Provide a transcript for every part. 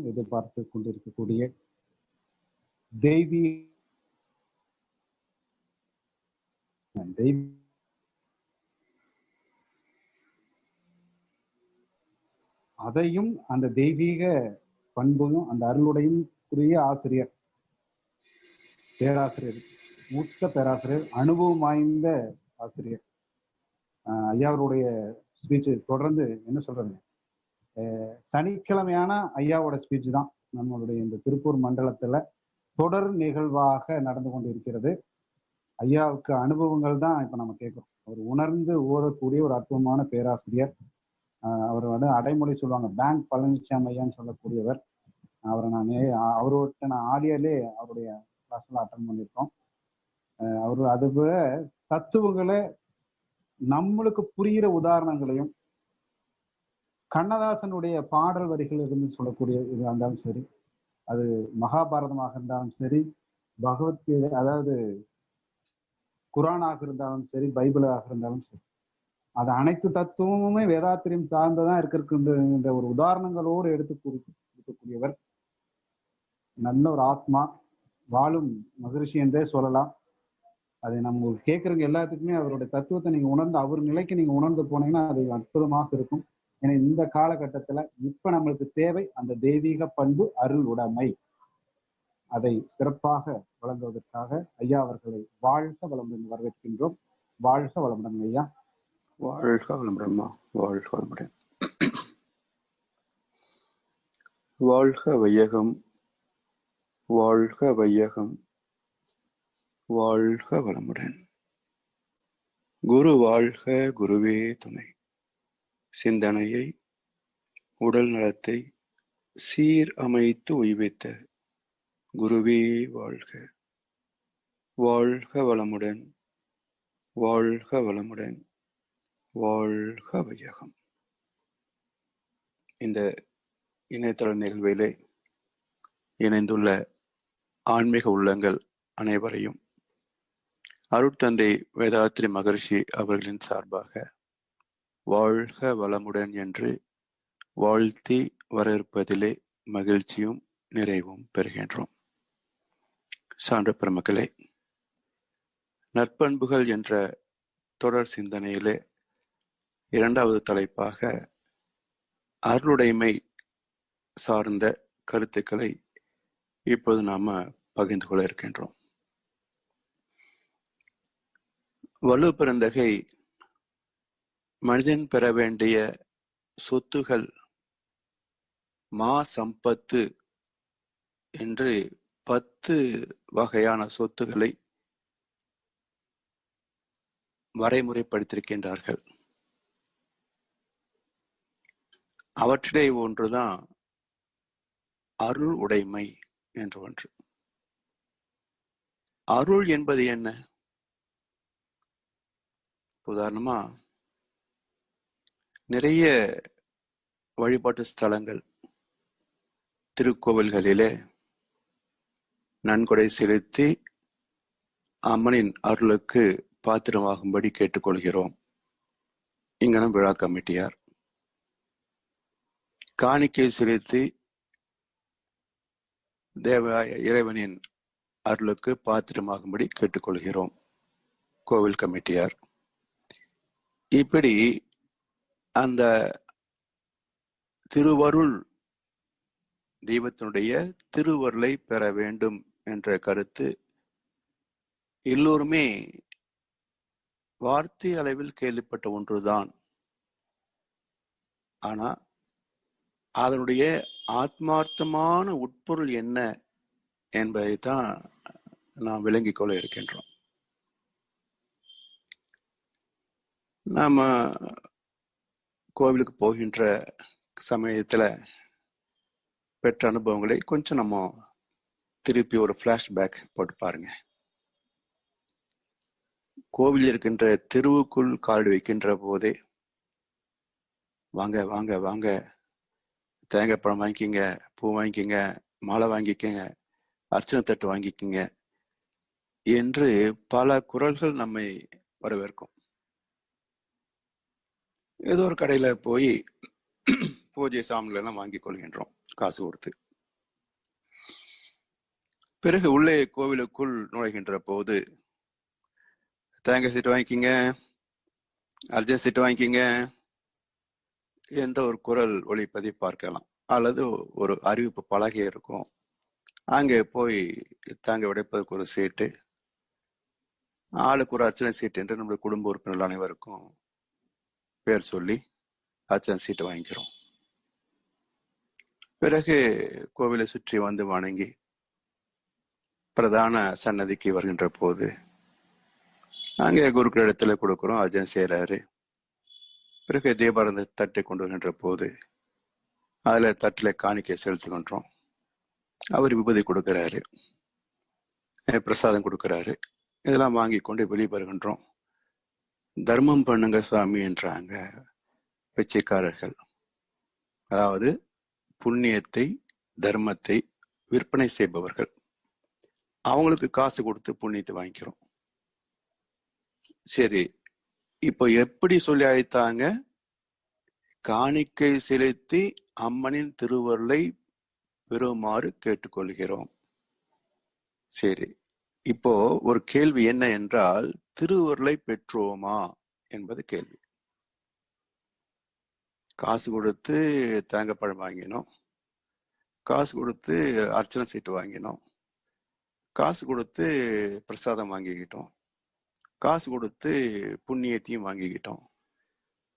நாளும் எதிர்பார்த்து கொண்டிருக்கக்கூடிய தெய்வீக அதையும் அந்த தெய்வீக பண்பும் அந்த அருளுடையும் புரிய ஆசிரியர், பேராசிரியர், மூத்த பேராசிரியர், அனுபவம் வாய்ந்த ஆசிரியர் ஐயாவுடைய ஸ்பீச் தொடர்ந்து என்ன சொல்றது, சனிக்கிழமையான ஐயாவோட ஸ்பீச் தான் நம்மளுடைய இந்த திருப்பூர் மண்டலத்துல தொடர் நிகழ்வாக நடந்து கொண்டிருக்கிறது. ஐயாவுக்கு அனுபவங்கள் தான் இப்ப நம்ம கேட்கிறோம். அவர் உணர்ந்து ஓதக்கூடிய ஒரு அற்புதமான பேராசிரியர். அவர் அடைமொழி சொல்லுவாங்க, பேங்க் பழனிசாமி ஐயான்னு சொல்லக்கூடியவர். அவரை அவர்கிட்ட நான் ஆடியோலே அவருடைய கிளாஸ்ல அட்டன் பண்ணியிருக்கோம். அவர் அது தத்துவங்களை நம்மளுக்கு புரிகிற உதாரணங்களையும், கண்ணதாசனுடைய பாடல் வரிகள் இருந்து சொல்லக்கூடிய இது இருந்தாலும் சரி, அது மகாபாரதமாக இருந்தாலும் சரி, பகவத்கீதை அதாவது குரானாக இருந்தாலும் சரி, பைபிளாக இருந்தாலும் சரி, அது அனைத்து தத்துவமுமே வேதாத்திரியம் சார்ந்ததான் இருக்கின்ற ஒரு உதாரணங்களோடு எடுத்து கொடுக்கக்கூடியவர். நல்ல ஒரு ஆத்மா, வாழும் மகரிஷி என்றே சொல்லலாம். அதை நம்ம கேட்கறவங்க எல்லாத்துக்குமே அவருடைய தத்துவத்தை நீங்க உணர்ந்து அவர் நிலைக்கு நீங்க உணர்ந்து போனீங்கன்னா அது அற்புதமாக இருக்கும். ஏன்னா இந்த காலகட்டத்துல இப்ப நம்மளுக்கு தேவை அந்த தெய்வீக பண்பு, அருள் உடைமை. அதை சிறப்பாக வழங்குவதற்காக ஐயா அவர்களை வாழ்க வளமுடன் வரவேற்கின்றோம். வாழ்க வளமுடன் ஐயா. வாழ்க வளமுடன்மா, வாழ்க வளமுடன். வாழ்க வையகம், வாழ்க வையகம், வாழ்க வளமுடன். குரு வாழ்க, குருவே துணை. சிந்தனையை, உடல் நலத்தை சீர் அமைத்து உய்வித்த குருவே வாழ்க. வாழ்க வளமுடன், வாழ்க வளமுடன், வாழ்க வையகம். இந்த இணையதள நிகழ்விலே இணைந்துள்ள ஆன்மீக உள்ளங்கள் அனைவரையும் அருட்தந்தை வேதாத்திரி மகரிஷி அவர்களின் சார்பாக வாழ்க வளமுடன் என்று வாழ்த்தி வரவேற்பதிலே மகிழ்ச்சியும் நிறைவும் பெறுகின்றோம். சான்ற பெருமக்களே, நற்பண்புகள் என்ற தொடர் சிந்தனையிலே இரண்டாவது தலைப்பாக அருளுடைமை சார்ந்த கருத்துக்களை இப்போது நாம பகிர்ந்து கொள்ள இருக்கின்றோம். வலு பெருந்தகை மனிதன் பெற வேண்டிய சொத்துகள் மா சம்பத்து என்று 10 வகையான சொத்துக்களை வரைமுறைப்படுத்தியிருக்கின்றார்கள். அவற்றிலே ஒன்றுதான் அருள் உடைமை என்று ஒன்று. அருள் என்பது என்ன? உதாரணமா நிறைய வழிபாட்டு ஸ்தலங்கள், திருக்கோவில்களிலே நன்கொடை செலுத்தி அம்மனின் அருளுக்கு பாத்திரமாகும்படி கேட்டுக்கொள்கிறோம். இங்கனம் விழா கமிட்டியார் காணிக்கை செலுத்தி இறைவனின் அருளுக்கு பாத்திரமாகும்படி கேட்டுக்கொள்கிறோம், கோவில் கமிட்டியார். இப்படி அந்த திருவருள், தெய்வத்தினுடைய திருவருளை பெற வேண்டும் என்ற கருத்து எல்லோருமே வார்த்தை அளவில் கேள்விப்பட்ட ஒன்றுதான். ஆனா அதனுடைய ஆத்மார்த்தமான உட்பொருள் என்ன என்பதை தான் நாம் விளங்கிக் கொள்ள இருக்கின்றோம். நாம கோவிலுக்கு போகின்ற சமயத்துல பெற்ற அனுபவங்களை கொஞ்சம் நம்ம திருப்பி ஒரு பிளாஷ்பேக் போட்டு பாருங்க. கோவில் இருக்கின்ற தெருவுக்குள் கால் வைக்கின்ற போதே வாங்க வாங்க வாங்க, தேங்காய் பழம் வாங்கிக்கிங்க, பூ வாங்கிக்கிங்க, மாலை வாங்கிக்கங்க, அர்ச்சனை தட்டு வாங்கிக்கிங்க என்று பல குரல்கள் நம்மை வரவேற்கும். ஏதோ ஒரு கடையில போய் பூஜை சாமான்கள் எல்லாம் வாங்கி கொள்கின்றோம் காசு கொடுத்து. பிறகு உள்ளே கோவிலுக்குள் நுழைகின்ற போது, தேங்காய் சீட்டு வாங்கிக்கிங்க, அர்ஜென்ட் சீட்டு வாங்கிக்கிங்க என்ற ஒரு குரல் ஒலிப்பதை பார்க்கலாம். அல்லது ஒரு அறிவிப்பு பலகை இருக்கும். அங்கே போய் தேங்காய் உடைப்பதற்கு ஒரு சீட்டு, ஆளுக்கு ஒரு அர்ச்சனை சீட்டு என்று நம்முடைய குடும்ப உறுப்பினர்கள் அனைவருக்கும் பேர் சொல்லி அர்ச்சனை சீட்டு வாங்கிக்கிறோம். பிறகு கோவிலை சுற்றி வந்து வணங்கி பிரதான சன்னதிக்கு வருகின்ற போது அங்கே குருக்கள் இடத்துல கொடுக்குறோம், அர்ச்சனை செய்யறாரு. பிறகு தீபாரந்த தட்டை கொண்டு வருகின்ற போது அதுல தட்டுல காணிக்கை செலுத்துகின்றோம். அவர் விபூதி கொடுக்கிறாரு, பிரசாதம் கொடுக்கிறாரு. இதெல்லாம் வாங்கி கொண்டு வெளியே வருகின்றோம். தர்மம் பண்ணுங்க சுவாமி என்றாங்க பிச்சைக்காரர்கள். அதாவது புண்ணியத்தை, தர்மத்தை விற்பனை செய்பவர்கள். அவங்களுக்கு காசு கொடுத்து புண்ணியத்தை வாங்கிக்கிறோம். சரி, இப்போ எப்படி சொல்லி அழைத்தாங்க? காணிக்கை செலுத்தி அம்மனின் திருவருளை பெறுமாறு கேட்டுக்கொள்கிறோம். சரி, இப்போ ஒரு கேள்வி என்ன என்றால், திருவருளை பெற்றோமா என்பது கேள்வி. காசு கொடுத்து தேங்காய் பழம் வாங்கினோம், காசு கொடுத்து அர்ச்சனை சீட்டு வாங்கினோம், காசு கொடுத்து பிரசாதம் வாங்கிக்கிட்டோம், காசு கொடுத்து புண்ணியத்தையும் வாங்கிக்கிட்டோம்.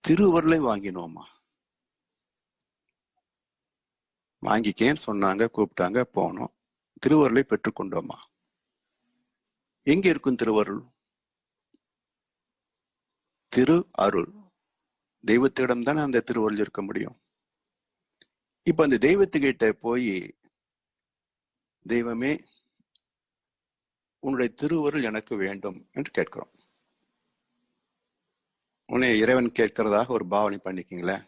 திருவருளை வாங்கினோமா? வாங்கிக்கேன்னு சொன்னாங்க, கூப்பிட்டாங்க, போனோம். திருவருளை பெற்றுக்கொண்டோமா? எங்க இருக்கும் திருவருள்? திரு அருள் தெய்வத்திடம் தானே அந்த திருவருள் இருக்க முடியும். இப்ப அந்த தெய்வத்துக்கிட்ட போய், தெய்வமே உன்னுடைய திருவருள் எனக்கு வேண்டும் என்று கேட்கிறோம். உன்னை இறைவன் கேட்கிறதாக ஒரு பாவனை பண்ணிக்கிங்களேன்.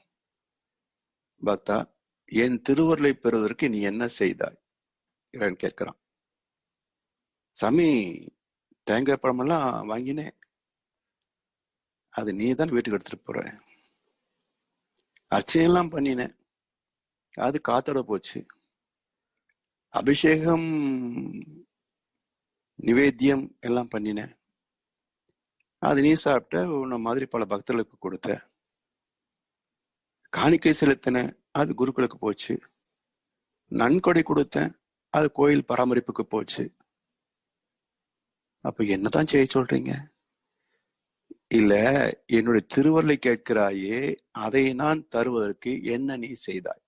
பக்தா, என் திருவருளை பெறுவதற்கு நீ என்ன செய்தாய்? இறைவன் கேட்கிறான். சாமி, தேங்காய் பழமெல்லாம் வாங்கினேன், அது நீ தான் வீட்டுக்கு எடுத்துட்டு போற. அர்ச்சனையெல்லாம் பண்ணினேன், அது காத்தோட போச்சு. அபிஷேகம், நிவேத்தியம் எல்லாம் பண்ணினேன், அது நீ சாப்பிட்ட. உன்ன மாதிரி பல பக்தர்களுக்கு கொடுத்த. காணிக்கை செலுத்தின, அது குருக்களுக்கு போச்சு. நன்கொடை கொடுத்தேன், அது கோயில் பராமரிப்புக்கு போச்சு. அப்ப என்னதான் செய்ய சொல்றீங்க? இல்ல, என்னுடைய திருவருளை கேட்கிறாயே, அதை நான் தருவதற்கு என்ன நீ செய்தாய்?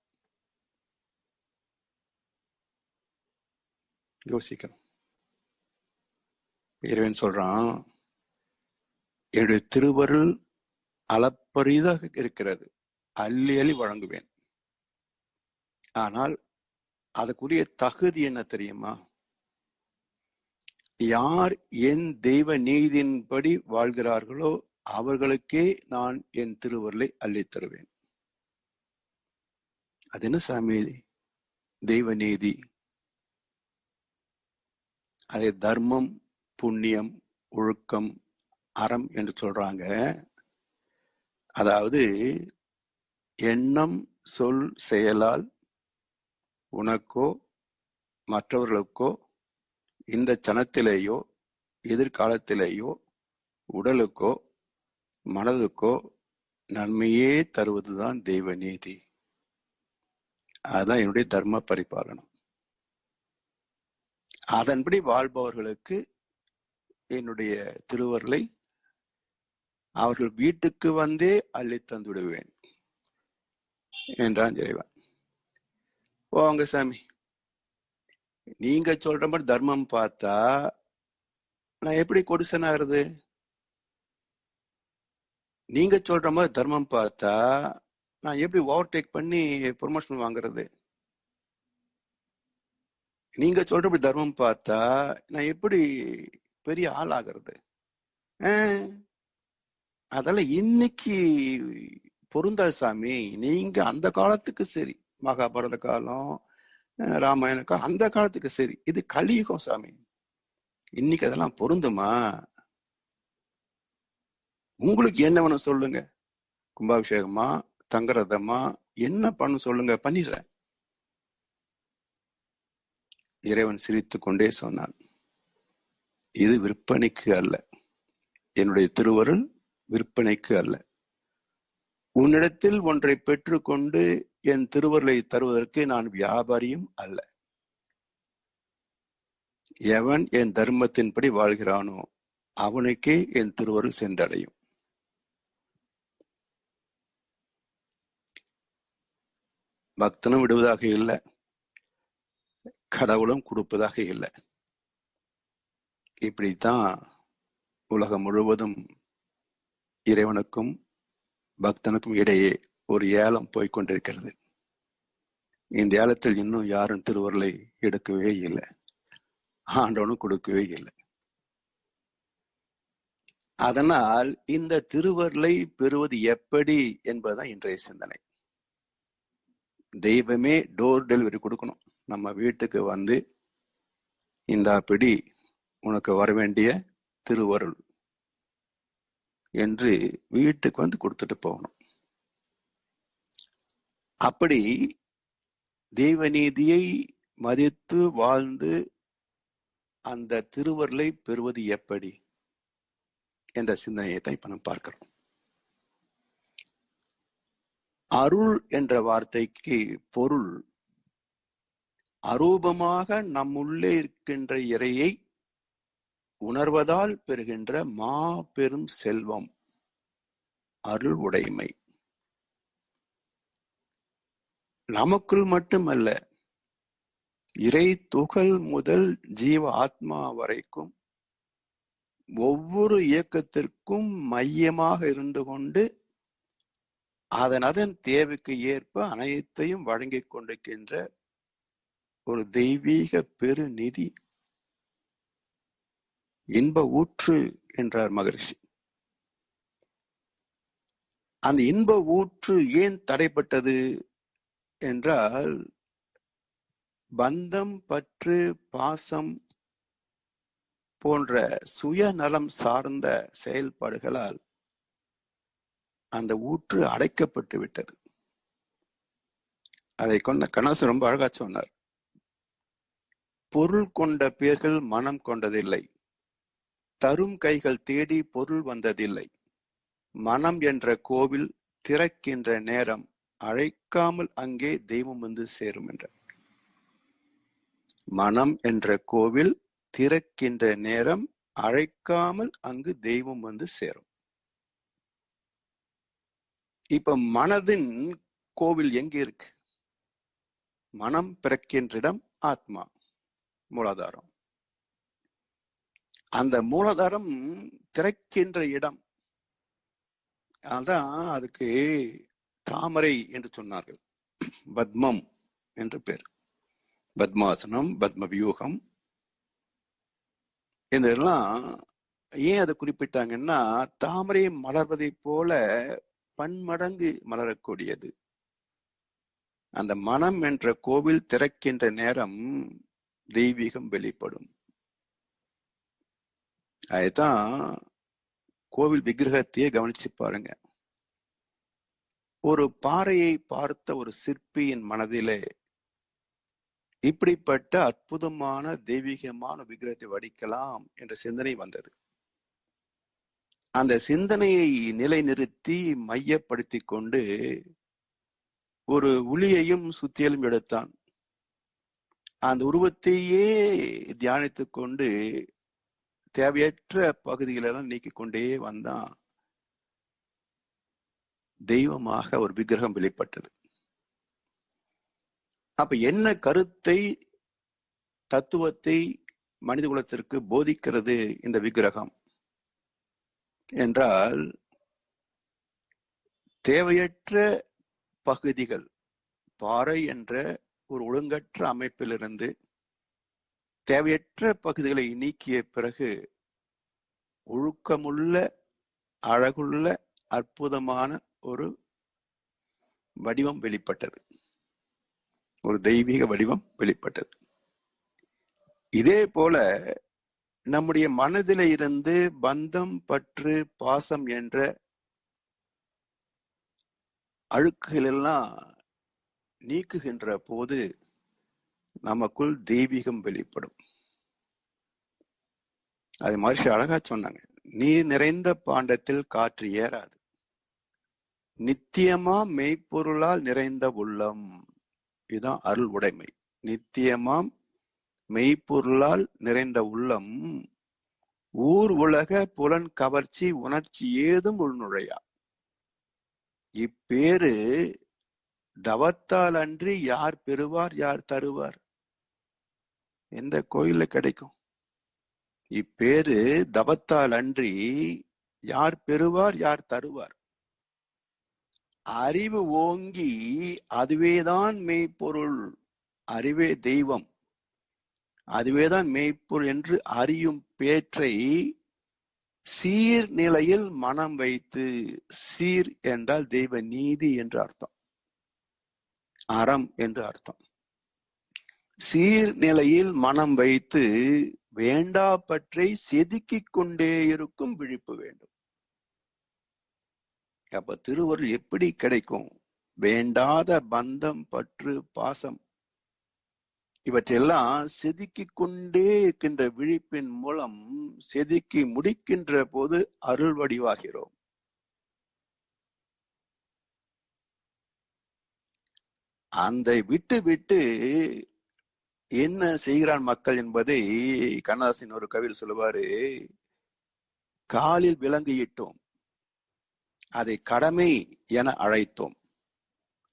யோசிக்கணும். இறைவன் சொல்றான், என்னுடைய திருவருள் அளப்பரியதாக இருக்கிறது, அள்ளி அள்ளி வழங்குவேன். ஆனால் அதுக்குரிய தகுதி என்ன தெரியுமா? யார் என் தெய்வ நீதியின்படி வாழ்கிறார்களோ அவர்களுக்கே நான் என் திருவருளை அள்ளித் தருவேன். அது என்ன சாமி தெய்வ நீதி? அதை தர்மம், புண்ணியம், ஒழுக்கம், அறம் என்று சொல்றாங்க. அதாவது எண்ணம், சொல், செயலால் உனக்கோ மற்றவர்களுக்கோ இந்த சனத்திலேயோ எதிர்காலத்திலேயோ உடலுக்கோ மனதுக்கோ நன்மையே தருவதுதான் தெய்வ நீதி. அதுதான் என்னுடைய தர்ம பரிபாலனம். அதன்படி வாழ்பவர்களுக்கு என்னுடைய திருவருளை அவர்கள் வீட்டுக்கு வந்தே அள்ளி தந்து விடுவேன் என்றான் இறைவன். போங்க சாமி, நீங்க சொல்ற மாதிரி தர்மம் பார்த்தா நான் எப்படி கொடுசனாகிறது? நீங்க சொல்ற மாதிரி தர்மம் பார்த்தா நான் எப்படி ஓவர்டேக் பண்ணி ப்ரொமோஷன் வாங்குறது? நீங்க சொல்றபடி தர்மம் பார்த்தா நான் எப்படி பெரிய ஆள் ஆகிறது? அதெல்லாம் இன்னைக்கு பொருந்தாது சாமி. நீங்க அந்த காலத்துக்கு சரி, மகாபாரத காலம், ராமாயண காலம், அந்த காலத்துக்கு சரி. இது கலியுகம் சாமி, இன்னைக்கு அதெல்லாம் பொருந்துமா? உங்களுக்கு என்ன வேணும் சொல்லுங்க. கும்பாபிஷேகமா, தங்கரதமா, என்ன பண்ண சொல்லுங்க, பண்ணிடுறேன். இறைவன் சிரித்துக் கொண்டே சொன்னான், இது விற்பனைக்கு அல்ல, என்னுடைய திருவருள் விற்பனைக்கு அல்ல. உன்னிடத்தில் ஒன்றை பெற்றுக்கொண்டு என் திருவருளை தருவதற்கு நான் வியாபாரியும் அல்ல. எவன் என் தர்மத்தின்படி வாழ்கிறானோ அவனுக்கே என் திருவருள் சென்றடையும். பக்தனும் விடுவதாக இல்லை, கடவுளும் கொடுப்பதாக இல்லை. இப்படித்தான் உலகம் முழுவதும் இறைவனுக்கும் பக்தனுக்கும் இடையே ஒரு ஏலம் போய்கொண்டிருக்கிறது. இந்த ஏலத்தில் இன்னும் யாரும் திருவருளை எடுக்கவே இல்லை, ஆண்டவனும் கொடுக்கவே இல்லை. அதனால் இந்த திருவருளை பெறுவது எப்படி என்பதுதான் இன்றைய சிந்தனை. தெய்வமே டோர் டெலிவரி கொடுக்கணும். நம்ம வீட்டுக்கு வந்து இந்த பிடி உனக்கு வர வேண்டிய திருவருள் என்று வீட்டுக்கு வந்து கொடுத்துட்டு போகணும். அப்படி தெய்வநீதியை மதித்து வாழ்ந்து அந்த திருவருளை பெறுவது எப்படி என்ற சிந்தனையை தான் இப்ப நம்ம பார்க்கிறோம். அருள் என்ற வார்த்தைக்கு பொருள் அரூபமாக நம்முள்ளே இருக்கின்ற இறையை உணர்வதால் பெறுகின்ற மாபெரும் செல்வம் அருள் உடைமை. நமக்குள் மட்டுமல்ல, இறை துகள் முதல் ஜீவ ஆத்மா வரைக்கும் ஒவ்வொரு இயக்கத்திற்கும் மையமாக இருந்து கொண்டு அதன் தேவைக்கு ஏற்ப அனைத்தையும் வழங்கிக் கொண்டிருக்கின்ற ஒரு தெய்வீக பெருநிதி, இன்ப ஊற்று என்றார் மகரிஷி. அந்த இன்ப ஊற்று ஏன் தடைப்பட்டது என்றால், பந்தம், பற்று, பாசம் போன்ற சுயநலம் சார்ந்த செயல்பாடுகளால் அந்த ஊற்று அடைக்கப்பட்டு விட்டது. அதை கொண்ட கணாசர் ரொம்ப அழகா சொன்னார். பொருள் கொண்ட பேர்கள் மனம் கொண்டதில்லை, தரும் கைகள் தேடி பொருள் வந்ததில்லை, மனம் என்ற கோவில் திறக்கின்ற நேரம் அழைக்காமல் அங்கே தெய்வம் வந்து சேரும் என்றார். மனம் என்ற கோவில் திறக்கின்ற நேரம் அழைக்காமல் அங்கு தெய்வம் வந்து சேரும். இப்ப மனதின் கோவில் எங்க இருக்கு? மனம் பிறக்கின்ற இடம் ஆத்மா, மூலாதாரம். அந்த மூலாதாரம் திறக்கின்ற இடம், அதான் அதுக்கு தாமரை என்று சொன்னார்கள். பத்மம் என்று பேர். பத்மாசனம், பத்ம வியூகம் என்றெல்லாம் ஏன் அதை குறிப்பிட்டாங்கன்னா, தாமரை மலர்வதை போல பன்மடங்கு மலரக்கூடியது. அந்த மனம் என்ற கோவில் திறக்கின்ற நேரம் தெய்வீகம் வெளிப்படும். அதுதான் கோவில் விக்கிரகத்தையே கவனிச்சு பாருங்க. ஒரு பாறையை பார்த்த ஒரு சிற்பியின் மனதிலே இப்படிப்பட்ட அற்புதமான தெய்வீகமான விக்கிரகத்தை வடிக்கலாம் என்ற சிந்தனை வந்தது. அந்த சிந்தனையை நிலைநிறுத்தி மையப்படுத்தி கொண்டு ஒரு உளியையும் சுத்தியலும் எடுத்தான். அந்த உருவத்தையே தியானித்து கொண்டு தேவையற்ற பகுதிகளெல்லாம் நீக்கிக் கொண்டே வந்தான். தெய்வமாக ஒரு விக்கிரகம் வெளிப்பட்டது. அப்ப என்ன கருத்தை, தத்துவத்தை மனித குலத்திற்கு போதிக்கிறது இந்த விக்கிரகம் என்றால், தேவையற்ற பகுதிகள், பாறை என்ற ஒரு ஒழுங்கற்ற அமைப்பிலிருந்து தேவையற்ற பகுதிகளை நீக்கிய பிறகு ஒழுக்கமுள்ள, அழகுள்ள, அற்புதமான ஒரு வடிவம் வெளிப்பட்டது. ஒரு தெய்வீக வடிவம் வெளிப்பட்டது. இதே போல நம்முடைய மனதில இருந்து பந்தம், பற்று, பாசம் என்ற அழுக்குகள் எல்லாம் நீக்குகின்ற போது நமக்குள் தெய்வீகம் வெளிப்படும். அது மகர்ஷி அழகா சொன்னாங்க, நீர் நிறைந்த பாண்டத்தில் காற்று ஏறாது, நித்தியமா மெய்ப்பொருளால் நிறைந்த உள்ளம். இதுதான் அருள் உடைமை. நித்தியமாம் மெய்ப்பொருளால் நிறைந்த உள்ளம் ஊர் உலக புலன் கவர்ச்சி உணர்ச்சி ஏதும் உள்நுழையா. இப்பேரு தவத்தால் அன்றி யார் பெறுவார், யார் தருவார்? எந்த கோயில்ல கிடைக்கும்? இப்பேரு தவத்தால் அன்றி யார் பெறுவார், யார் தருவார்? அறிவு ஓங்கி அதுவேதான் மெய்ப்பொருள், அறிவே தெய்வம், அதுவேதான் மெய்ப்பொருள் என்று அறியும் பேற்றை சீர்நிலையில் மனம் வைத்து, சீர் என்றால் தெய்வ நீதி என்று அர்த்தம், அறம் என்று அர்த்தம். சீர்நிலையில் மனம் வைத்து வேண்டா பற்றை செதுக்கிக் கொண்டே இருக்கும் விழிப்பு வேண்டும். அப்ப திருவருள் எப்படி கிடைக்கும்? வேண்டாத பந்தம், பற்று, பாசம் இவற்றெல்லாம் செதுக்கிக் கொண்டே இருக்கின்ற விழிப்பின் மூலம் செதுக்கி முடிக்கின்ற போது அருள் வடிவாகிறோம். அந்த விட்டு விட்டு என்ன செய்கிறான் மக்கள் என்பதை கண்ணதாசன் ஒரு கவியில் சொல்லுவாரு, காலில் விலங்கு அதை கடமை என அழைத்தோம்,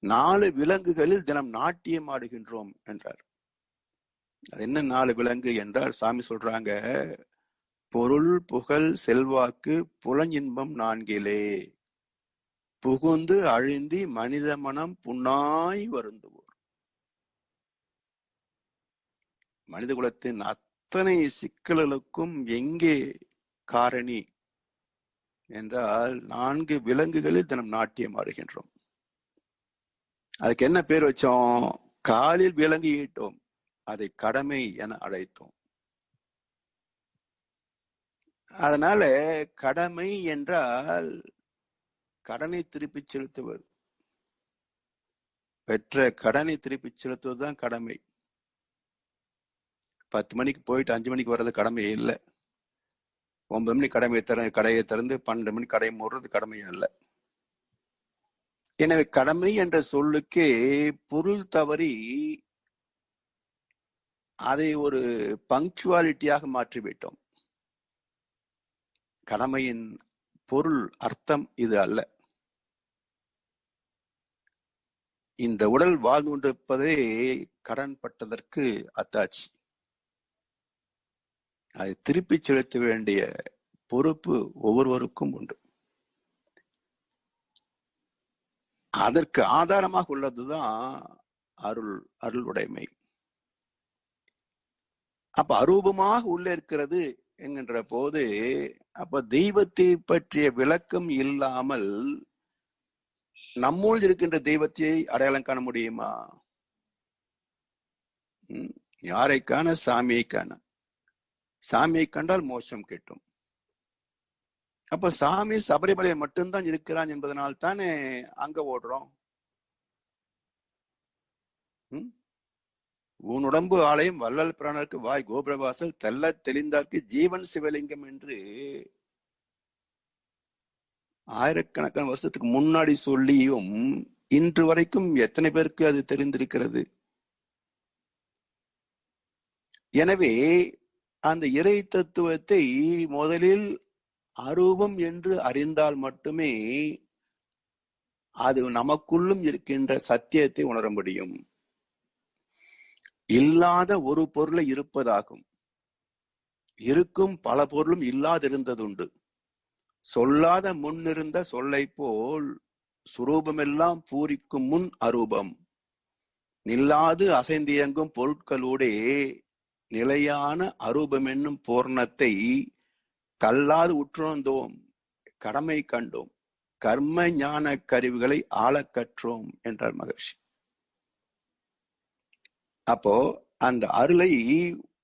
4 விலங்குகளில் தினம் நாட்டியம் ஆடுகின்றோம் என்றார். அது என்ன 4 விலங்கு என்றால், சாமி சொல்றாங்க, பொருள், புகழ், செல்வாக்கு, புலன் இன்பம் 4 புகுந்து அழிந்தி மனித மனம் புண்ணாய் வருந்துவோர். மனித குலத்தின் அத்தனை சிக்கல்களுக்கும் எங்கே காரணி என்றால் 4 விலங்குகளில் தினம் நாட்டியம் ஆடுகின்றோம். அதுக்கு என்ன பேர் வச்சோம்? காலில் விலங்கு ஈட்டோம், அதை கடமை என அழைத்தோம். அதனால கடமை என்றால் கடனை திருப்பி செலுத்துவது, பெற்ற கடனை திருப்பி செலுத்துவதுதான் கடமை. 10 மணிக்கு போயிட்டு 5 மணிக்கு வர்றது கடமை இல்லை. 9 மணி கடையை திறந்து 12 மணி கடை மூடுறது கடமை அல்ல. எனவே கடமை என்ற சொல்லுக்கே பொருள் தவறி அதை ஒரு பங்க்சுவாலிட்டியாக மாற்றிவிட்டோம். கடமையின் பொருள் அர்த்தம் இது அல்ல. இந்த உடல் வாழ்ந்து கொண்டிருப்பதே கடன்பட்டதற்கு அத்தாட்சி. அதை திருப்பி செலுத்த வேண்டிய பொறுப்பு ஒவ்வொருவருக்கும் உண்டு. அதற்கு ஆதாரமாக உள்ளதுதான் அருள் உடைமை. அப்ப அரூபமாக உள்ள இருக்கிறது என்கின்ற போது, அப்ப தெய்வத்தை பற்றிய விளக்கம் இல்லாமல் நம்முள் இருக்கின்ற தெய்வத்தை அடையாளம் காண முடியுமா? யாரை காண? சாமியை காண. சாமியை கண்டால் மோட்சம் கிட்டும். அப்ப சாமி சபரிமலையில் மட்டும்தான் இருக்கிறான் என்பதனால் தானே அங்க ஓடுறோம். உன்னுடம்பு ஆலயம் வள்ளல் பிராணருக்கு வாய் கோபுரவாசல் தெல்ல தெளிந்தார்க்கு ஜீவன் சிவலிங்கம் என்று ஆயிரக்கணக்கான வருஷத்துக்கு முன்னாடி சொல்லியும் இன்று வரைக்கும் எத்தனை பேருக்கு அது தெரிந்திருக்கிறது? எனவே அந்த இறை தத்துவத்தை முதலில் அரூபம் என்று அறிந்தால் மட்டுமே அது நமக்குள்ளும் இருக்கின்ற சத்தியத்தை உணர முடியும். இல்லாத ஒரு பொருளை இருப்பதாகும், இருக்கும் பல பொருளும் இல்லாதிருந்ததுண்டு. சொல்லாத முன்னிருந்த சொல்லை போல் சுரூபமெல்லாம் பூரிக்கும் முன் அரூபம். நில்லாது அசைந்தியங்கும் பொருட்களோடே நிலையான அரூபம் என்னும் பூர்ணத்தை கல்லாது உற்றுணர்ந்தோம், கடமை கண்டோம், கர்ம ஞான கருவிகளை ஆள கற்றோம் என்றார் மகர்ஷி. அப்போ அந்த அருளை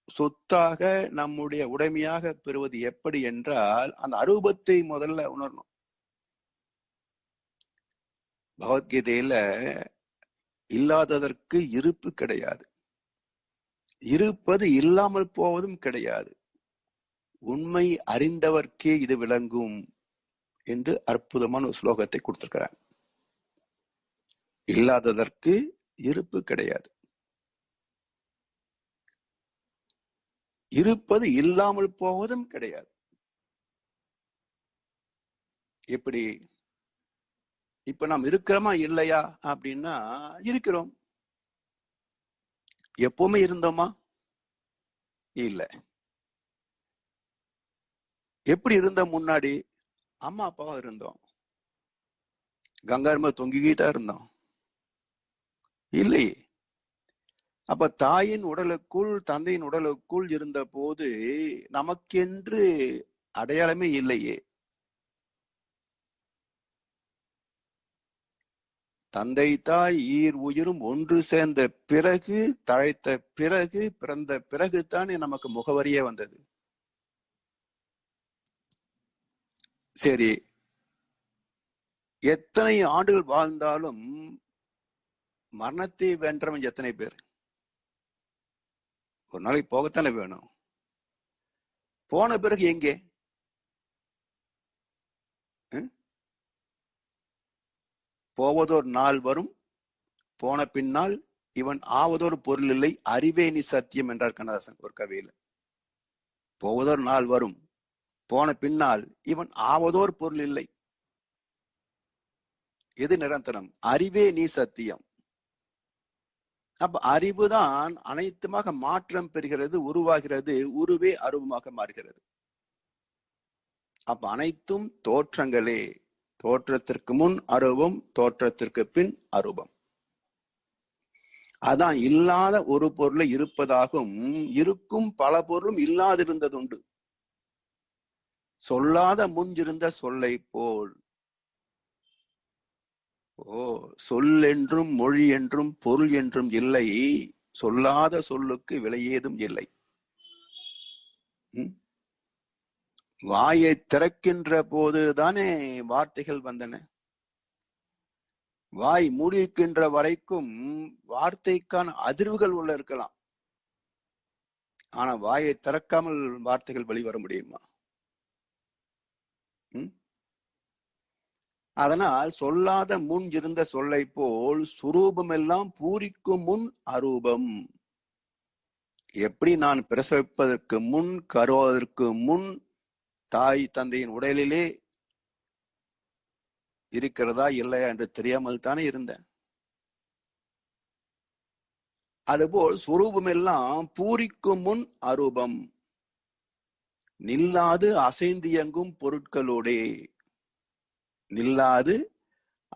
சொத்தாக நம்முடைய உடைமையாக பெறுவது எப்படி என்றால், அந்த அரூபத்தை முதல்ல உணரணும். பகவத்கீதையில இல்லாததற்கு இருப்பு கிடையாது, இருப்பது இல்லாமல் போவதும் கிடையாது. உண்மை அறிந்தவர்க்கே இது விளங்கும் என்று அற்புதமான ஒரு ஸ்லோகத்தை கொடுத்திருக்கிறார். இல்லாததற்கு இருப்பு கிடையாது. இருப்பது இல்லாமல் போவதும் கிடையாது. எப்படி? இப்ப நாம் இருக்கிறோமா இல்லையா அப்படின்னா இருக்கிறோம். எப்பவுமே இருந்தோமா? இல்ல. எப்படி இருந்தோம்? முன்னாடி அம்மா அப்பாவா இருந்தோம். கங்காருமா தொங்கிக்கிட்டா இருந்தோம் இல்லையே. அப்ப தாயின் உடலுக்குள் தந்தையின் உடலுக்குள் இருந்த போது நமக்கென்று அடையாளமே இல்லையே. தந்தை தாய் ஈர் உயிரும் ஒன்று சேர்ந்த பிறகு, தழைத்த பிறகு, பிறந்த பிறகு தானே நமக்கு முகவரியே வந்தது. சரி, எத்தனை ஆண்டுகள் வாழ்ந்தாலும் மரணத்தை வென்றவன் எத்தனை பேர்? ஒரு நாளைக்கு போகத்தானே வேணும். போன பிறகு எங்கே? போவதோர் நாள் வரும், போன பின்னால் இவன் ஆவதோர் பொருள் இல்லை, அறிவே நீ சத்தியம் என்றார் கண்ணதாசன் ஒரு கவியில. போவதோர் நாள் வரும், போன பின்னால் இவன் ஆவதோர் பொருள் இல்லை. எது நிரந்தரம்? அறிவே நீ சத்தியம். அப்ப அறிவுதான் அனைத்துமாக மாற்றம் பெறுகிறது, உருவாகிறது, உருவே அருவமாக மாறுகிறது. அப்ப அனைத்தும் தோற்றங்களே. தோற்றத்திற்கு முன் அருவம், தோற்றத்திற்கு பின் அருவம். அதான் இல்லாத ஒரு பொருளை இருப்பதாகும், இருக்கும் பல பொருளும் இல்லாதிருந்ததுண்டு. சொல்லாத முன் இருந்த சொல்லை போல். சொல் என்றும் மொழி என்றும் பொருள் என்றும் இல்லை, சொல்லாத சொல்லுக்கு விலையேதும் இல்லை. வாயை திறக்கின்ற போதுதானே வார்த்தைகள் வந்தன. வாய் மூடியிருக்கின்ற வரைக்கும் வார்த்தைக்கான அதிர்வுகள் உள்ள இருக்கலாம். ஆனா வாயை திறக்காமல் வார்த்தைகள் வெளிவர முடியுமா? அதனால் சொல்லாத முன் இருந்த சொல்லை போல் சுரூபம் எல்லாம் பூரிக்கும் முன் அரூபம். எப்படி நான் பிரசவிப்பதற்கு முன், கருவதற்கு முன் தாய் தந்தையின் உடலிலே இருக்கிறதா இல்லையா என்று தெரியாமல் தானே இருந்தேன். அதுபோல் சுரூபம் எல்லாம் பூரிக்கும் முன் அரூபம். நில்லாது அசைந்தியங்கும் பொருட்களோடே. நில்லாது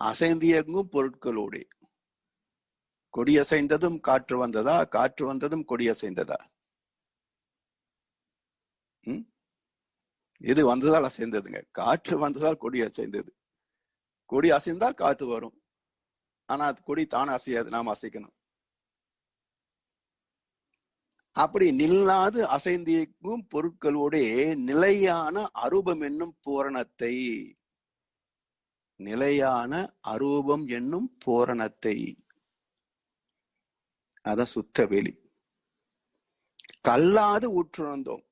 அசைந்தியங்கும் பொருட்களோடே. கொடியசைந்ததும் காற்று வந்ததா? காற்று வந்ததும் கொடியசைந்ததா? இது வந்ததால் அசைந்ததுங்க. காற்று வந்ததால் கொடி அசைந்தது. கொடி அசைந்தால் காற்று வரும். ஆனா அது கொடி தானே அசையாது, நாம் அசைக்கணும். அப்படி நில்லாது அசைந்தியங்கும் பொருட்களோடே நிலையான அரூபம் என்னும் பூரணத்தை, நிலையான அரூபம் என்னும் பூரணத்தை, அதான் சுத்த வெளி. கல்லாது உற்றுணர்ந்தோம்.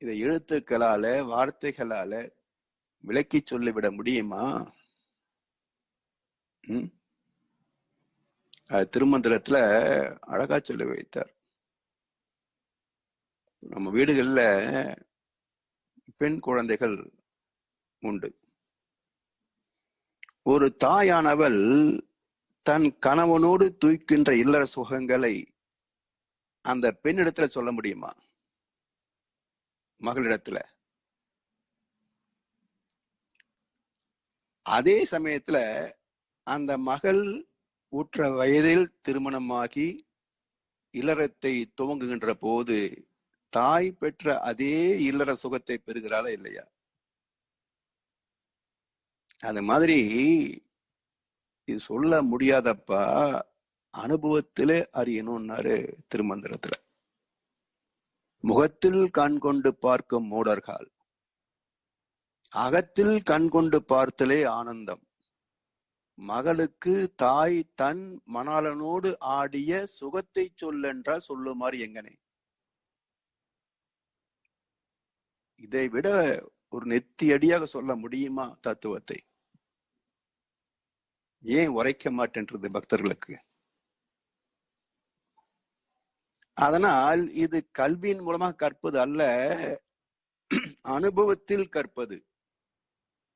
இதை எழுத்துக்களால வார்த்தைகளால விளக்கி சொல்லிவிட முடியுமா? திருமந்திரத்துல அழகா சொல்லி வைத்தார். நம்ம வீடுகள்ல பெண் குழந்தைகள் உண்டு. ஒரு தாயானவள் தன் கணவனோடு தூக்கின்ற இல்லற சுகங்களை அந்த பெண்ணிடத்துல சொல்ல முடியுமா? மகளிடத்துல. அதே சமயத்துல அந்த மகள் உற்ற வயதில் திருமணமாகி இல்லறத்தை துவங்குகின்ற போது தாய் பெற்ற அதே இல்லற சுகத்தை பெறுகிறாளா இல்லையா? அந்த மாதிரி இது சொல்ல முடியாதப்பா, அனுபவத்திலே அறியணும்னாரு திருமந்திரத்துல. முகத்தில் கண் கொண்டு பார்க்கும் மூடர்கள், அகத்தில் கண் கொண்டு பார்த்தலே ஆனந்தம். மகளுக்கு தாய் தன் மணாளனோடு ஆடிய சுகத்தை சொல்லென்றால் சொல்லுமாறு எங்கனே. இதை விட ஒரு நெத்தியடியாக சொல்ல முடியுமா தத்துவத்தை? ஏன் உரைக்க மாட்டேன்றது பக்தர்களுக்கு? அதனால் இது கல்வியின் மூலமாக கற்பது அல்ல, அனுபவத்தில் கற்பது.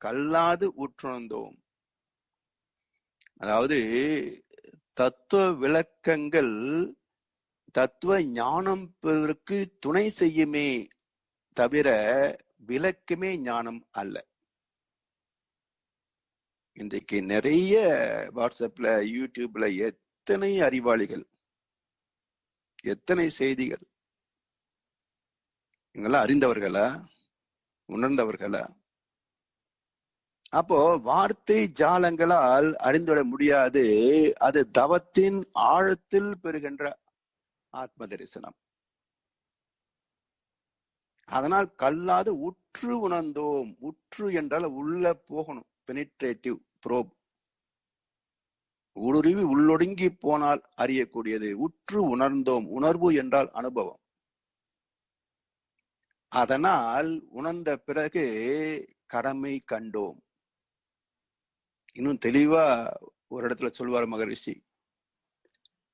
கல்லாது உற்றுணர்ந்தோம். அதாவது தத்துவ விளக்கங்கள் தத்துவ ஞானம் பெறுவதற்கு துணை செய்யுமே தவிர விளக்கமே ஞானம் அல்ல. இன்றைக்கு நிறைய வாட்ஸ்அப்ல, யூடியூப்ல எத்தனை அறிவாளிகள், எத்தனை செய்திகள். இவங்கெல்லாம் அறிந்தவர்களா, உணர்ந்தவர்களா? அப்போ வார்த்தை ஜாலங்களால் அறிந்துவிட முடியாது. அது தவத்தின் ஆழத்தில் பெறுகின்ற ஆத்ம தரிசனம். அதனால் கல்லாது உற்று உணர்ந்தோம். உற்று என்றால் உள்ள போகணும், பெனிட்ரேட்டிவ் ப்ரோப். ஊடுருவி உள்ளொடுங்கி போனால் அறியக்கூடியது. உற்று உணர்ந்தோம். உணர்வு என்றால் அனுபவம். அதனால் உணர்ந்த பிறகு கடமை கண்டோம். இன்னும் தெளிவா ஒரு இடத்துல சொல்வார் மகரிஷி,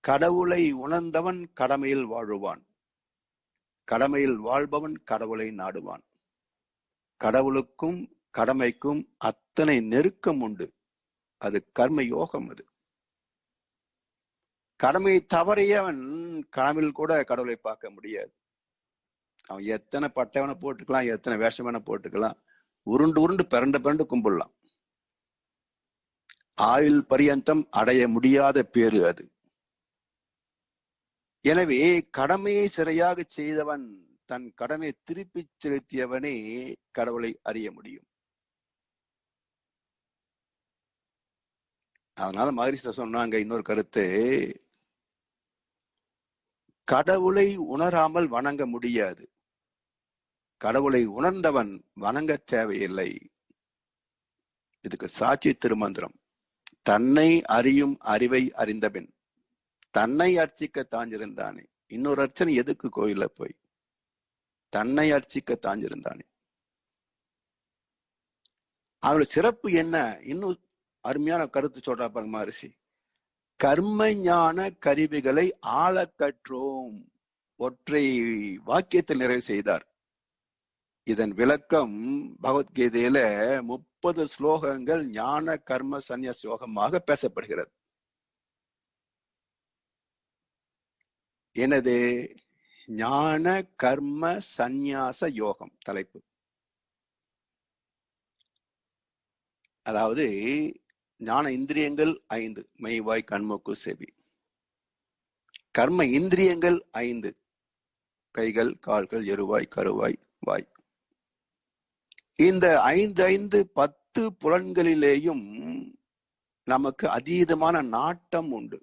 கடவுளை உணர்ந்தவன் கடமையில் வாழுவான், கடமையில் வாழ்பவன் கடவுளை நாடுவான். கடவுளுக்கும் கடமைக்கும் அத்தனை நெருக்கம் உண்டு. அது கர்ம யோகம். அது கடமை தவறியவன் கனவில் கூட கடவுளை பார்க்க முடியாது. அவன் எத்தனை பட்டவனை போட்டுக்கலாம், எத்தனை வேஷமான போட்டுக்கலாம், உருண்டு உருண்டு பிறண்டு பிறண்டு கும்பிடலாம். ஆயுள் பரியந்தம் அடைய முடியாத பேரு அது. எனவே கடமையை சிறையாக செய்தவன், தன் கடனை திருப்பி செலுத்தியவனே கடவுளை அறிய முடியும். அதனால மகரிஷி சொன்னாங்க இன்னொரு கருத்து, கடவுளை உணராமல் வணங்க முடியாது. கடவுளை உணர்ந்தவன் வணங்க தேவையில்லை. இதுக்கு சாட்சி திருமந்திரம். தன்னை அறியும் அறிவை அறிந்தபின் தன்னை அர்ச்சிக்க தாஞ்சிருந்தானே. இன்னொரு அர்ச்சனை எதுக்கு கோயில போய்? தன்னை அர்ச்சிக்க தாஞ்சிருந்தானே. அவளோட சிறப்பு என்ன? இன்னும் அருமையான கருத்து சொல்றா பாருங்க மகரிஷி. கர்ம ஞான கருவிகளை ஆள கற்றோம். ஒற்றை வாக்கியத்தில் நிறைவு செய்தார். இதன் விளக்கம் பகவத்கீதையில 30 ஸ்லோகங்கள் ஞான கர்ம சந்நியாச யோகமாக பேசப்படுகிறது. எனது ஞான கர்ம சந்நியாச யோகம் தலைப்பு. அதாவது ஞான இந்திரியங்கள் 5, மெய்வாய் கண்மூக்கு செவி. கர்ம இந்திரியங்கள் 5, கைகள் கால்கள் எருவாய் கருவாய் வாய். இந்த 5 10 புலன்களிலேயும் நமக்கு அதீதமான நாட்டம் உண்டு.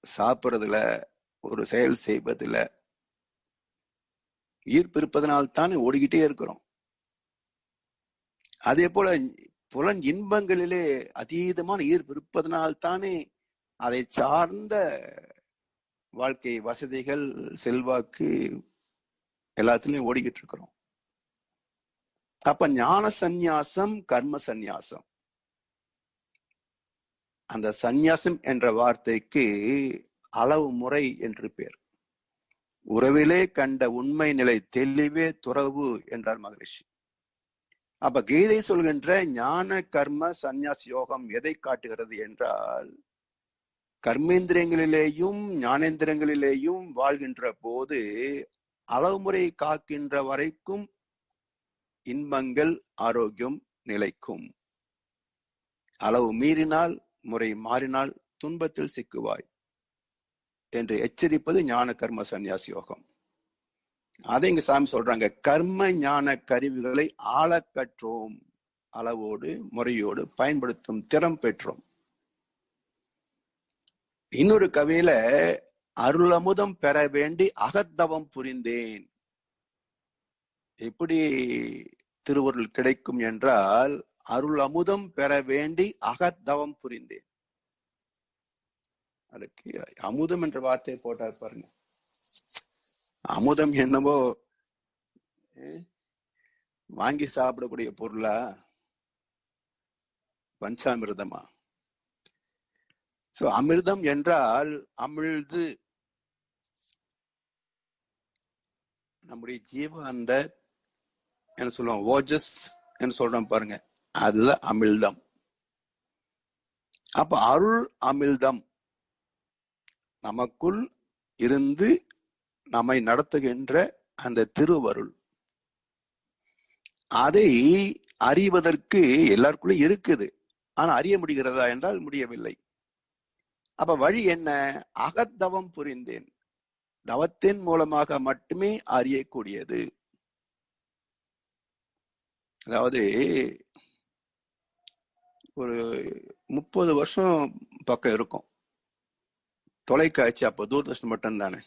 சாப்பிடுறதுல, ஒரு செயல் செய்வதில் ஈர்ப்பு இருப்பதனால்தான் ஓடிக்கிட்டே இருக்கிறோம். அதே போல புலன் இன்பங்களிலே அதீதமான ஈர்ப்பு இருப்பதனால்தானே அதை சார்ந்த வாழ்க்கை வசதிகள், செல்வாக்கு எல்லாத்துலயும் ஓடிக்கிட்டு இருக்கிறோம். அப்ப ஞான சந்நியாசம், கர்ம சந்நியாசம். அந்த சந்நியாசம் என்ற வார்த்தைக்கு அளவு முறை என்று பேர். உறவிலே கண்ட உண்மை நிலை தெளிவே துறவு என்றார் மகரிஷி. அப்ப கீதை சொல்கின்ற ஞான கர்ம சந்நியாச யோகம் எதை காட்டுகிறது என்றால், கர்மேந்திரியங்களிலேயும் ஞானேந்திரங்களிலேயும் வாழ்கின்ற போது அளவு முறை காக்கின்ற வரைக்கும் இன்பங்கள் ஆரோக்கியம் நிலைக்கும். அளவு மீறினால், முறை மாறினால் துன்பத்தில் சிக்குவாய் என்று எச்சரிப்பது ஞான கர்ம சந்நியாச யோகம். அதை இங்க சாமி சொல்றாங்க, கர்ம ஞான கருவிகளை ஆள கற்றோம். அளவோடு முறையோடு பயன்படுத்தும் திறம் பெற்றோம். இன்னொரு கவியில அருளமுதம் பெற வேண்டி அகத்தவம் புரிந்தேன். எப்படி திருவருள் கிடைக்கும் என்றால், அருள் அமுதம் பெற வேண்டி அகத்தவம் புரிந்தேன். அதுக்கு அமுதம் என்ற வார்த்தையை போட்டார் பாருங்க. அமுதம் என்னவோ வாங்கி சாப்பிடக்கூடிய பொருளா, பஞ்சாமிர்தமா? சோ அமிர்தம் என்றால் அமிழ்து நம்முடைய ஜீவ அந்த என்ன சொல்லுவோம், ஓஜஸ் என்று சொல்றோம் பாருங்க, அதுதான் அமிழ்தம். அப்ப அருள் அமிழ்தம் நமக்குள் இருந்து நம்மை நடத்துகின்ற அந்த திருவருள், அதை அறிவதற்கு எல்லாருக்குள்ளும் இருக்குது. ஆனா அறிய முடிகிறதா என்றால் முடியவில்லை. அப்ப வழி என்ன? அகத்தவம் புரிந்தேன். தவத்தின் மூலமாக மட்டுமே அறியக்கூடியது. அதாவது ஒரு 30 வருஷம் பக்கம் இருக்கும் தொலைக்காட்சி, அப்போ தூர்தர்ஷன் மட்டும் தானே,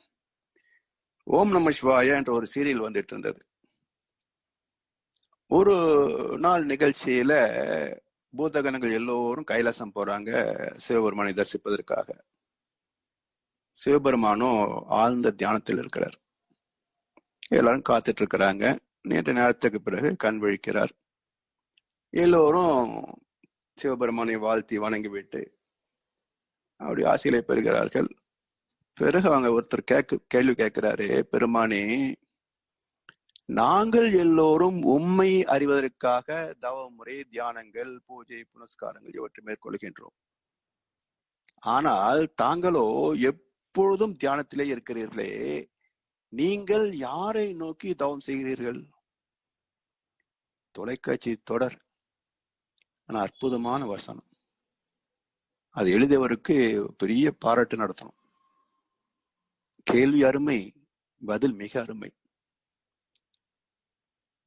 ஓம் நம சிவாய என்ற ஒரு சீரியல் வந்துட்டு இருந்தது. ஒரு நாள் நிகழ்ச்சியில பூதகணங்கள் எல்லோரும் கைலாசம் போறாங்க சிவபெருமானை தரிசிப்பதற்காக. சிவபெருமானும் ஆழ்ந்த தியானத்தில் இருக்கிறார். எல்லாரும் காத்துட்டு இருக்கிறாங்க. நீண்ட நேரத்துக்கு பிறகு கண் விழிக்கிறார். எல்லோரும் சிவபெருமானை வாழ்த்தி வணங்கிவிட்டு அப்படி ஆசைகளை பெறுகிறார்கள். பிறகு அவங்க ஒருத்தர் கேள்வி கேட்கிறாரு, பெருமானே, நாங்கள் எல்லோரும் உம்மை அறிவதற்காக தவ முறை, தியானங்கள், பூஜை, புனஸ்காரங்கள் இவற்றை மேற்கொள்கின்றோம். ஆனால் தாங்களோ எப்பொழுதும் தியானத்திலே இருக்கிறீர்களே, நீங்கள் யாரை நோக்கி தவம் செய்கிறீர்கள்? தொலைக்காட்சி தொடர், ஆனா அற்புதமான வசனம். அது எழுதியவருக்கு பெரிய பாராட்டு நடத்தணும். கேள்வி அருமை, பதில் மிக அருமை.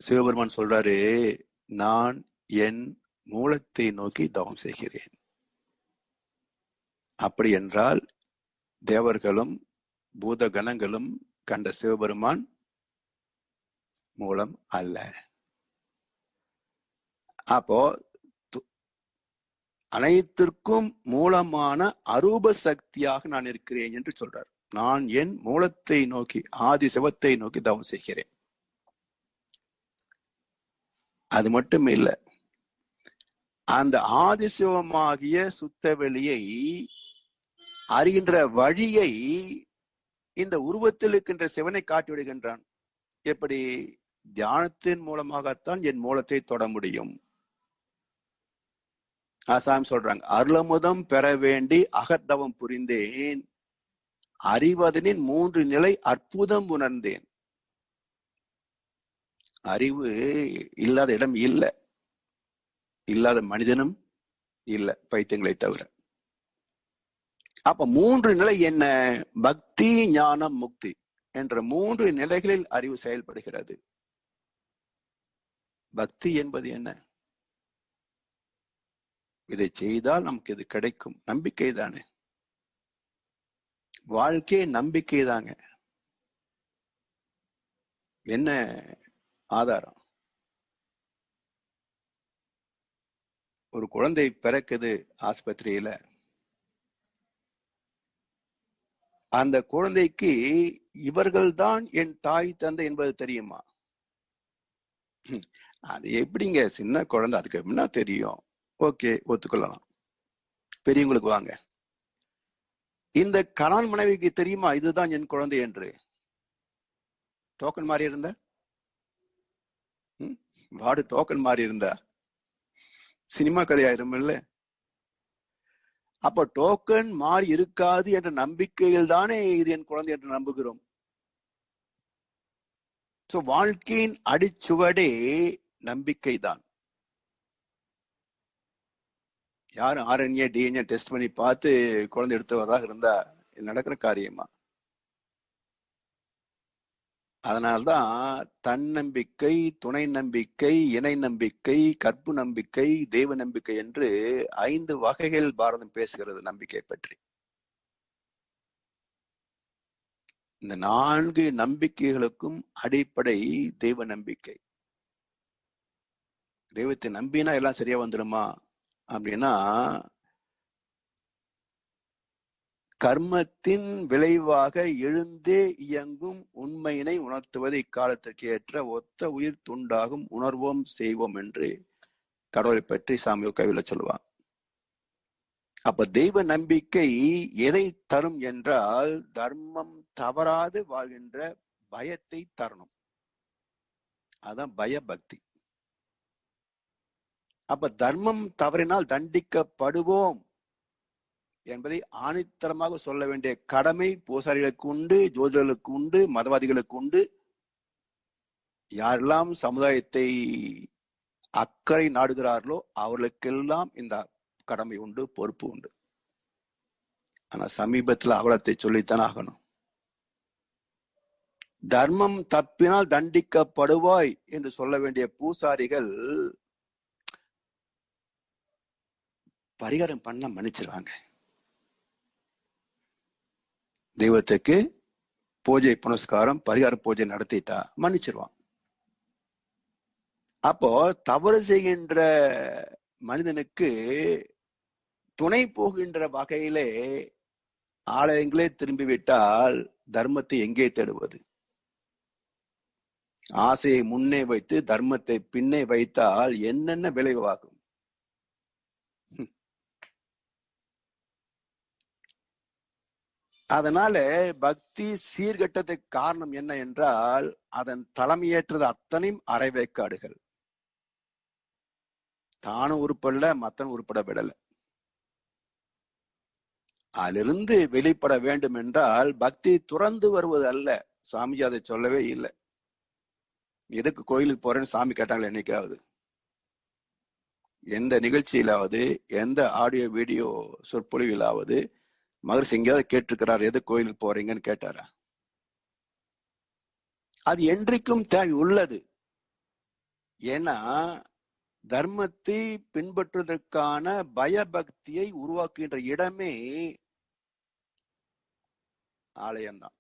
சிவபெருமான் சொல்றாரு, நான் என் மூலத்தை நோக்கி தவம் செய்கிறேன். அப்படி என்றால் தேவர்களும் பூத கணங்களும் கண்ட சிவபெருமான் மூலம் அல்ல. அப்போ அனைத்திற்கும் மூலமான அரூப சக்தியாக நான் இருக்கிறேன் என்று சொல்றார். நான் என் மூலத்தை நோக்கி, ஆதி சிவத்தை நோக்கி தவம் செய்கிறேன். அது மட்டும் இல்ல, அந்த ஆதிசிவமாகிய சுத்த வெளியை அறிகின்ற வழியை இந்த உருவத்தில் இருக்கின்ற சிவனை காட்டி விடுகின்றான். எப்படி? தியானத்தின் மூலமாகத்தான் என் மூலத்தை தொட முடியும். ஆசாமி சொல்றாங்க, அருளமுதம் பெற வேண்டி அகத்தவம் புரிந்தேன், அறிவதனின் 3 நிலை அற்புதம் உணர்ந்தேன். அறிவு இல்லாத இடம் இல்லை, இல்லாத மனிதனும் இல்லை, பைத்தியங்களை தவிர. அப்ப 3 நிலை என்ன? பக்தி, ஞானம், முக்தி என்ற 3 நிலைகளில் அறிவு செயல்படுகிறது. பக்தி என்பது என்ன? இதை செய்தால் நமக்கு இது கிடைக்கும், நம்பிக்கை தானே. வாழ்க்கை நம்பிக்கை தாங்க. என்ன ஆதாரம்? ஒரு குழந்தை பிறக்குது ஆஸ்பத்திரியில, அந்த குழந்தைக்கு இவர்கள்தான் என் தாய் தந்தை என்பது தெரியுமா? அது எப்படிங்க? சின்ன குழந்தை, அதுக்கு என்ன தெரியும்? ஓகே, ஒத்துக்கொள்ளலாம். பெரியவங்களுக்கு வாங்க, இந்த கணவன் மனைவிக்கு தெரியுமா இதுதான் என் குழந்தை என்று? டோக்கன் மாறி இருந்த வார்டு டோக்கன் மாறி இருந்தா சினிமா கதையாயிரும் இல்ல? அப்ப டோக்கன் மாறி இருக்காது என்ற நம்பிக்கையில் தானே இது என் குழந்தை என்று நம்புகிறோம். வாழ்க்கையின் அடிச்சுவடே நம்பிக்கை தான். யாரும் RNA DNA டெஸ்ட் பண்ணி பார்த்து குழந்தை எடுத்தவராக இருந்தா இது நடக்கிற காரியமா? அதனால்தான் தன்னம்பிக்கை, துணை நம்பிக்கை, இணை நம்பிக்கை, கற்பு நம்பிக்கை, தெய்வ நம்பிக்கை என்று 5 வகைகள் பாரதம் பேசுகிறது நம்பிக்கை பற்றி. இந்த 4 நம்பிக்கைகளுக்கும் அடிப்படை தெய்வ நம்பிக்கை. தெய்வத்தை நம்பினா எல்லாம் சரியா வந்துடுமா அப்படின்னா, கர்மத்தின் விளைவாக எழுந்தே இயங்கும் உண்மையினை உணர்த்துவது இக்காலத்திற்கு ஏற்ற ஒத்த உயிர் துண்டாகும் உணர்வோம் செய்வோம் என்று கடவுளை பற்றி சாமி கவில சொல்லுவான். அப்ப தெய்வ நம்பிக்கை எதை தரும் என்றால், தர்மம் தவறாது வாழ்கின்ற பயத்தை தரணும். அதான் பயபக்தி. அப்ப தர்மம் தவறினால் தண்டிக்கப்படுவோம் என்பதை ஆணித்தரமாக சொல்ல வேண்டிய கடமை பூசாரிகளுக்கு உண்டு, ஜோதிடர்களுக்கு உண்டு, மதவாதிகளுக்கு உண்டு. யாரெல்லாம் சமுதாயத்தை அக்கறை நாடுகிறார்களோ அவர்களுக்கெல்லாம் இந்த கடமை உண்டு, பொறுப்பு உண்டு. ஆனா சமீபத்தில் அவலத்தை சொல்லித்தான் ஆகணும். தர்மம் தப்பினால் தண்டிக்கப்படுவாய் என்று சொல்ல வேண்டிய பூசாரிகள் பரிகாரம் பண்ண மன்னிச்சிருவாங்க. தெய்வத்துக்கு பூஜை புனஸ்காரம் பரிகார பூஜை நடத்திட்டா மன்னிச்சிருவான். அப்போ தவறு செய்கின்ற மனிதனுக்கு துணை போகின்ற வகையிலே ஆலயங்களே திரும்பிவிட்டால் தர்மத்தை எங்கே தேடுவது? ஆசையை முன்னே வைத்து தர்மத்தை பின்னே வைத்தால் என்னென்ன விளைவாகும்? அதனால பக்தி சீர்கட்டத்துக்கு காரணம் என்ன என்றால், அதன் தலைமையேற்றது அத்தனையும் அரைவேக்காடுகள். தானும் உருப்படல, மத்தன் உருப்பட விடல. அதிலிருந்து வெளிப்பட வேண்டும் என்றால் பக்தி துறந்து வருவது அல்ல. சாமிஜி அதை சொல்லவே இல்லை. எதுக்கு கோயிலுக்கு போறேன்னு சாமி கேட்டாங்களே என்னைக்காவது? எந்த நிகழ்ச்சியிலாவது, எந்த ஆடியோ வீடியோ சொற்பொழிவிலாவது மகரிஷி எங்கேயாவது கேட்டிருக்கிறார் எது கோயிலுக்கு போறீங்கன்னு கேட்டாரா? அது என்றைக்கும் தேவை உள்ளது. ஏன்னா தர்மத்தை பின்பற்றுவதற்கான பயபக்தியை உருவாக்குகின்ற இடமே ஆலயம்தான்.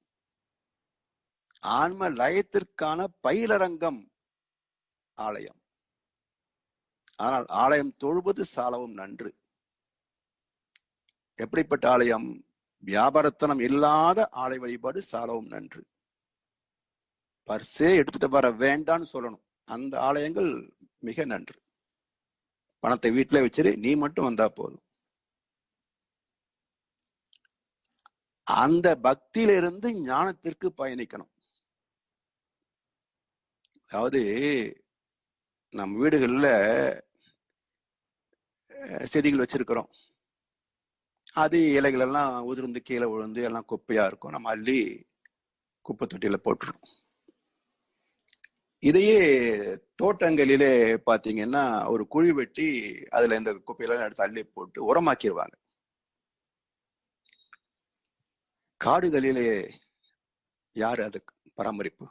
ஆன்ம லயத்திற்கான பயிலரங்கம் ஆலயம். ஆனால் ஆலயம் தொழுவது சாலவும் நன்று. எப்படிப்பட்ட ஆலயம்? வியாபாரத்தனம் இல்லாத ஆலய வழிபாடு சாலவும் நன்று. பர்சே எடுத்துட்டு வர வேண்டான்னு சொல்லணும். அந்த ஆலயங்கள் மிக நன்று. பணத்தை வீட்டுல வச்சிரு, நீ மட்டும் வந்தா போதும். அந்த பக்தியிலிருந்து ஞானத்திற்கு பயணிக்கணும். அதாவது நம்ம வீடுகள்ல செடிகள் வச்சிருக்கிறோம். அது இலைகள் எல்லாம் உதிர்ந்து கீழே விழுந்து எல்லாம் குப்பையா இருக்கும். நம்ம அள்ளி குப்பை தொட்டியில போட்டுருவோம். இதையே தோட்டங்களிலே பாத்தீங்கன்னா ஒரு குழி வெட்டி அதுல இந்த குப்பையெல்லாம் எடுத்து அள்ளி போட்டு உரமாக்கிடுவாங்க. காடுகளிலே யாரு அதுக்கு பராமரிப்பு?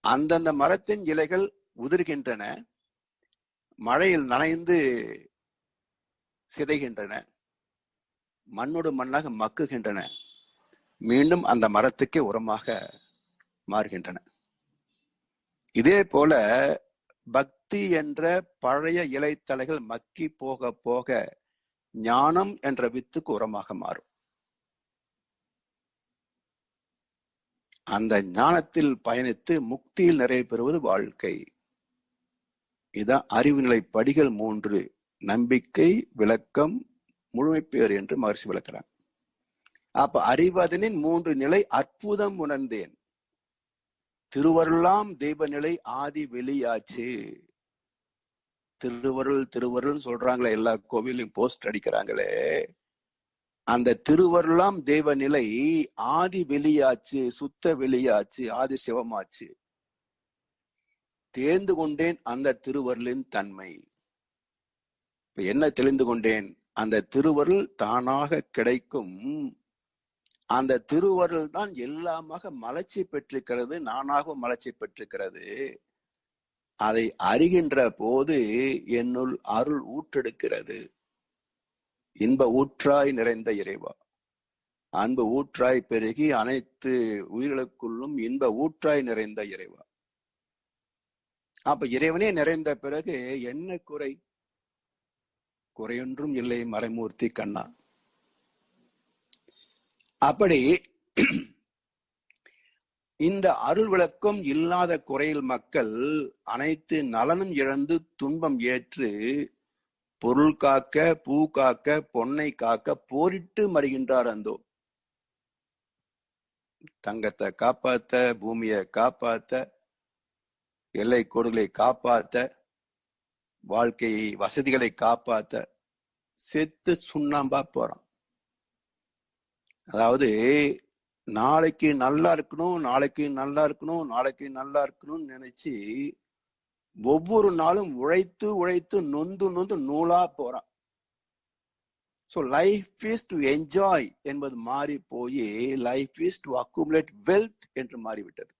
அந்தந்த மரத்தின் இலைகள் உதிர்கின்றன, மழையில் நனைந்து சிதைகின்றன, மண்ணோடு மண்ணாக மக்குகின்றன, மீண்டும் அந்த மரத்துக்கே உரமாக மாறுகின்றன. இதே போல பக்தி என்ற பழைய இலைத்தலைகள் மக்கி போக போக ஞானம் என்ற வித்துக்கு உரமாக மாறும். அந்த ஞானத்தில் பயணித்து முக்தியில் நிறைவு பெறுவது வாழ்க்கை. இதான் அறிவு நிலை படிகள் 3: நம்பிக்கை, விளக்கம், முழுமைப்பேறு என்று மகரிஷி விளக்கிறாங்க. அப்ப அறிவதனின் 3 நிலை அற்புதம் உணர்ந்தேன். திருவருளாம் தெய்வ நிலை ஆதி வெளியாச்சு. திருவருள் திருவருள் சொல்றாங்களே, எல்லா கோவிலையும் போஸ்ட் அடிக்கிறாங்களே, அந்த திருவருளாம் தெய்வ நிலை ஆதி வெளியாச்சு, சுத்த வெளியாச்சு, ஆதி சிவமாச்சு. தேர்ந்து கொண்டேன் அந்த திருவருளின் தன்மை. இப்ப என்ன தெளிந்து கொண்டேன்? அந்த திருவருள் தானாக கிடைக்கும். அந்த திருவருள் தான் எல்லாமாக மலர்ச்சி பெற்றிருக்கிறது, நானாகவும் மலர்ச்சி பெற்றிருக்கிறது. அதை அறிகின்ற போது என்னுள் அருள் ஊற்றெடுக்கிறது. இன்ப ஊற்றாய் நிறைந்த இறைவா, அன்பு ஊற்றாய் பெருகி அனைத்து உயிர்களுக்குள்ளும் இன்ப ஊற்றாய் நிறைந்த இறைவா. அப்ப இறைவனே நிறைந்த பிறகு என்ன குறை? குறையொன்றும் இல்லை மறைமூர்த்தி கண்ணா. அப்படி இந்த அருள் விளக்கம் இல்லாத குறையில் மக்கள் அனைத்து நலனும் இழந்து துன்பம் ஏற்று பொருள் காக்க, பூ காக்க, பொன்னை காக்க போரிட்டு மறுகின்றார். அந்தோ தங்கத்தை காப்பாத்த, பூமியை காப்பாத்த, எல்லை கோடுகளை காப்பாத்த, வாழ்க்கை வசதிகளை காப்பாத்த செத்து சுண்ணாம்பா போறான். அதாவது நாளைக்கு நல்லா இருக்கணும், நாளைக்கு நல்லா இருக்கணும், நாளைக்கு நல்லா இருக்கணும்னு நினைச்சு ஒவ்வொரு நாளும் உழைத்து உழைத்து நொந்து நொந்து நூலா போறான். So life is to enjoy என்பது மாறி போய் life is to accumulate wealth என்று மாறிவிட்டது.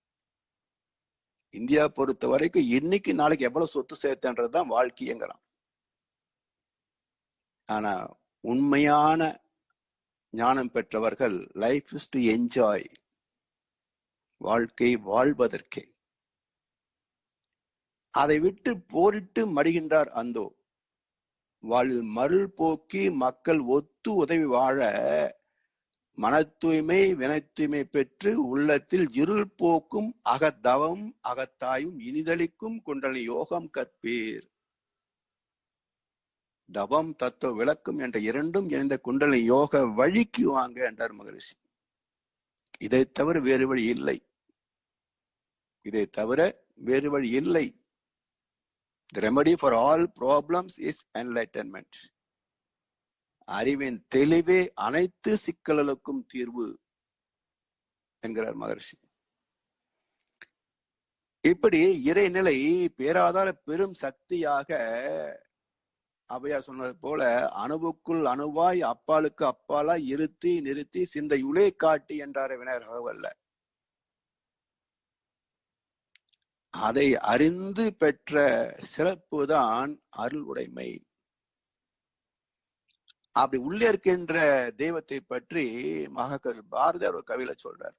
இந்தியா பொறுத்த வரைக்கும் இன்னைக்கு நாளைக்கு எவ்வளவு சொத்து சேர்த்தன்றதுதான் வாழ்க்கைங்கிறான். ஆனா உண்மையான ஞானம் பெற்றவர்கள் லைஃப் இஸ் டு என்ஜாய், வாழ்க்கை வாழ்வதற்கே. அதை விட்டு போரிட்டு மடிகின்றார். அந்தோ வாழ்வில் மருள் போக்கி மக்கள் ஒத்து உதவி வாழ மன தூய்மை வினை தூய்மை பெற்று உள்ளத்தில் இருள் போக்கும் அகத்தவம் அகத்தாயும் இனிதளிக்கும் குண்டலினி யோகம் கற்பீர். தவம் தத்துவ விளக்கும் என்ற இரண்டும் இணைந்த குண்டலினி யோக வழிக்கு வாங்க என்றார் மகரிஷி. இதை தவிர வேறு வழி இல்லை, இதை தவிர வேறு வழி இல்லை. The remedy for all problems is enlightenment. அறிவின் தெளிவே அனைத்து சிக்கல்களுக்கும் தீர்வு என்கிறார் மகரிஷி. இப்படி இறைநிலை பேராதார பெரும் சக்தியாக அவையார் சொன்னது போல அணுவுக்குள் அணுவாய் அப்பாலுக்கு அப்பாலாய் இருத்தி நிறுத்தி சிந்தையுளே காட்டி என்றார விநாயகர். அதை அறிந்து பெற்ற சிறப்புதான் அருள் உடைமை. அப்படி உள்ளே இருக்கின்ற தெய்வத்தை பற்றி மகாகவி பாரதியார் ஒரு கவியில சொல்றார்.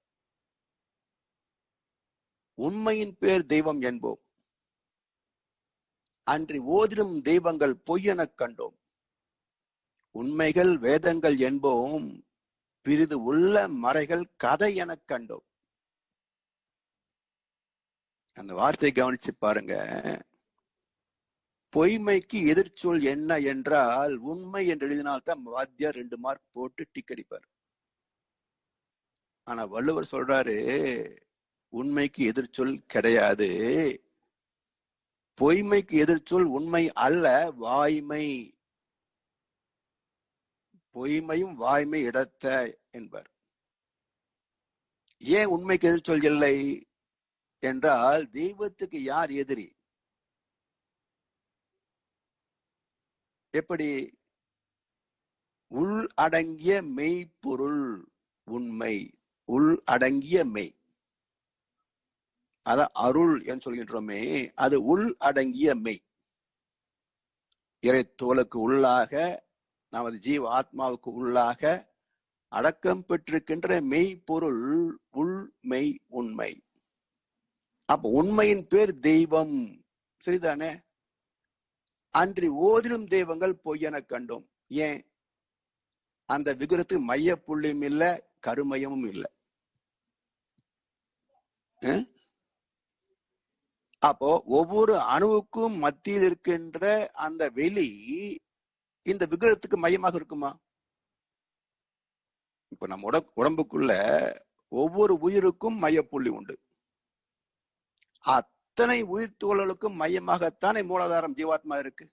உண்மையின் பேர் தெய்வம் என்போம், அன்றி ஓதிடும் தெய்வங்கள் பொய்யெனக் கண்டோம். உண்மைகள் வேதங்கள் என்போம், பிரிது உள்ள மறைகள் கதை எனக் கண்டோம். அந்த வார்த்தையை கவனிச்சு பாருங்க. பொய்மைக்கு எதிர்ச்சொல் என்ன என்றால் உண்மை என்று எழுதினால்தான் வாத்தியார் 2 மார்க் போட்டு டிக் அடிப்பார். ஆனா வள்ளுவர் சொல்றாரு, உண்மைக்கு எதிர்ச்சொல் கிடையாது, பொய்மைக்கு எதிர்ச்சொல் உண்மை அல்ல வாய்மை, பொய்மையும் வாய்மை இடத்த என்பார். ஏன் உண்மைக்கு எதிர்ச்சொல் இல்லை என்றால் தெய்வத்துக்கு யார் எதிரி? எப்படி? உள் அடங்கிய மெய்ப்பொருள் உண்மை, உள் அடங்கிய மெய், அதான் அருள் என்று சொல்கின்றோமே, அது உள் அடங்கிய மெய். இறை தோலுக்கு உள்ளாக, நமது ஜீவ ஆத்மாவுக்கு உள்ளாக அடக்கம் பெற்றிருக்கின்ற மெய்ப்பொருள் உள் மெய் உண்மை. அப்ப உண்மையின் பேர் தெய்வம், சரிதானே? அன்றி ஓதிலும் தெய்வங்கள் பொய்யென கண்டோம். ஏன்? அந்த விக்கிரத்துக்கு மைய புள்ளியும் இல்லை, கருமையமும் இல்லை. அப்போ ஒவ்வொரு அணுவுக்கும் மத்தியில் இருக்கின்ற அந்த வெளி இந்த விக்கிரத்துக்கு மையமாக இருக்குமா? இப்ப நம்ம உடம்புக்குள்ள ஒவ்வொரு உயிருக்கும் மையப்புள்ளி உண்டு. அத்தனை உயிர் துகளுக்கும் மையமாகத்தானே மூலாதாரம் ஜீவாத்மா இருக்கு.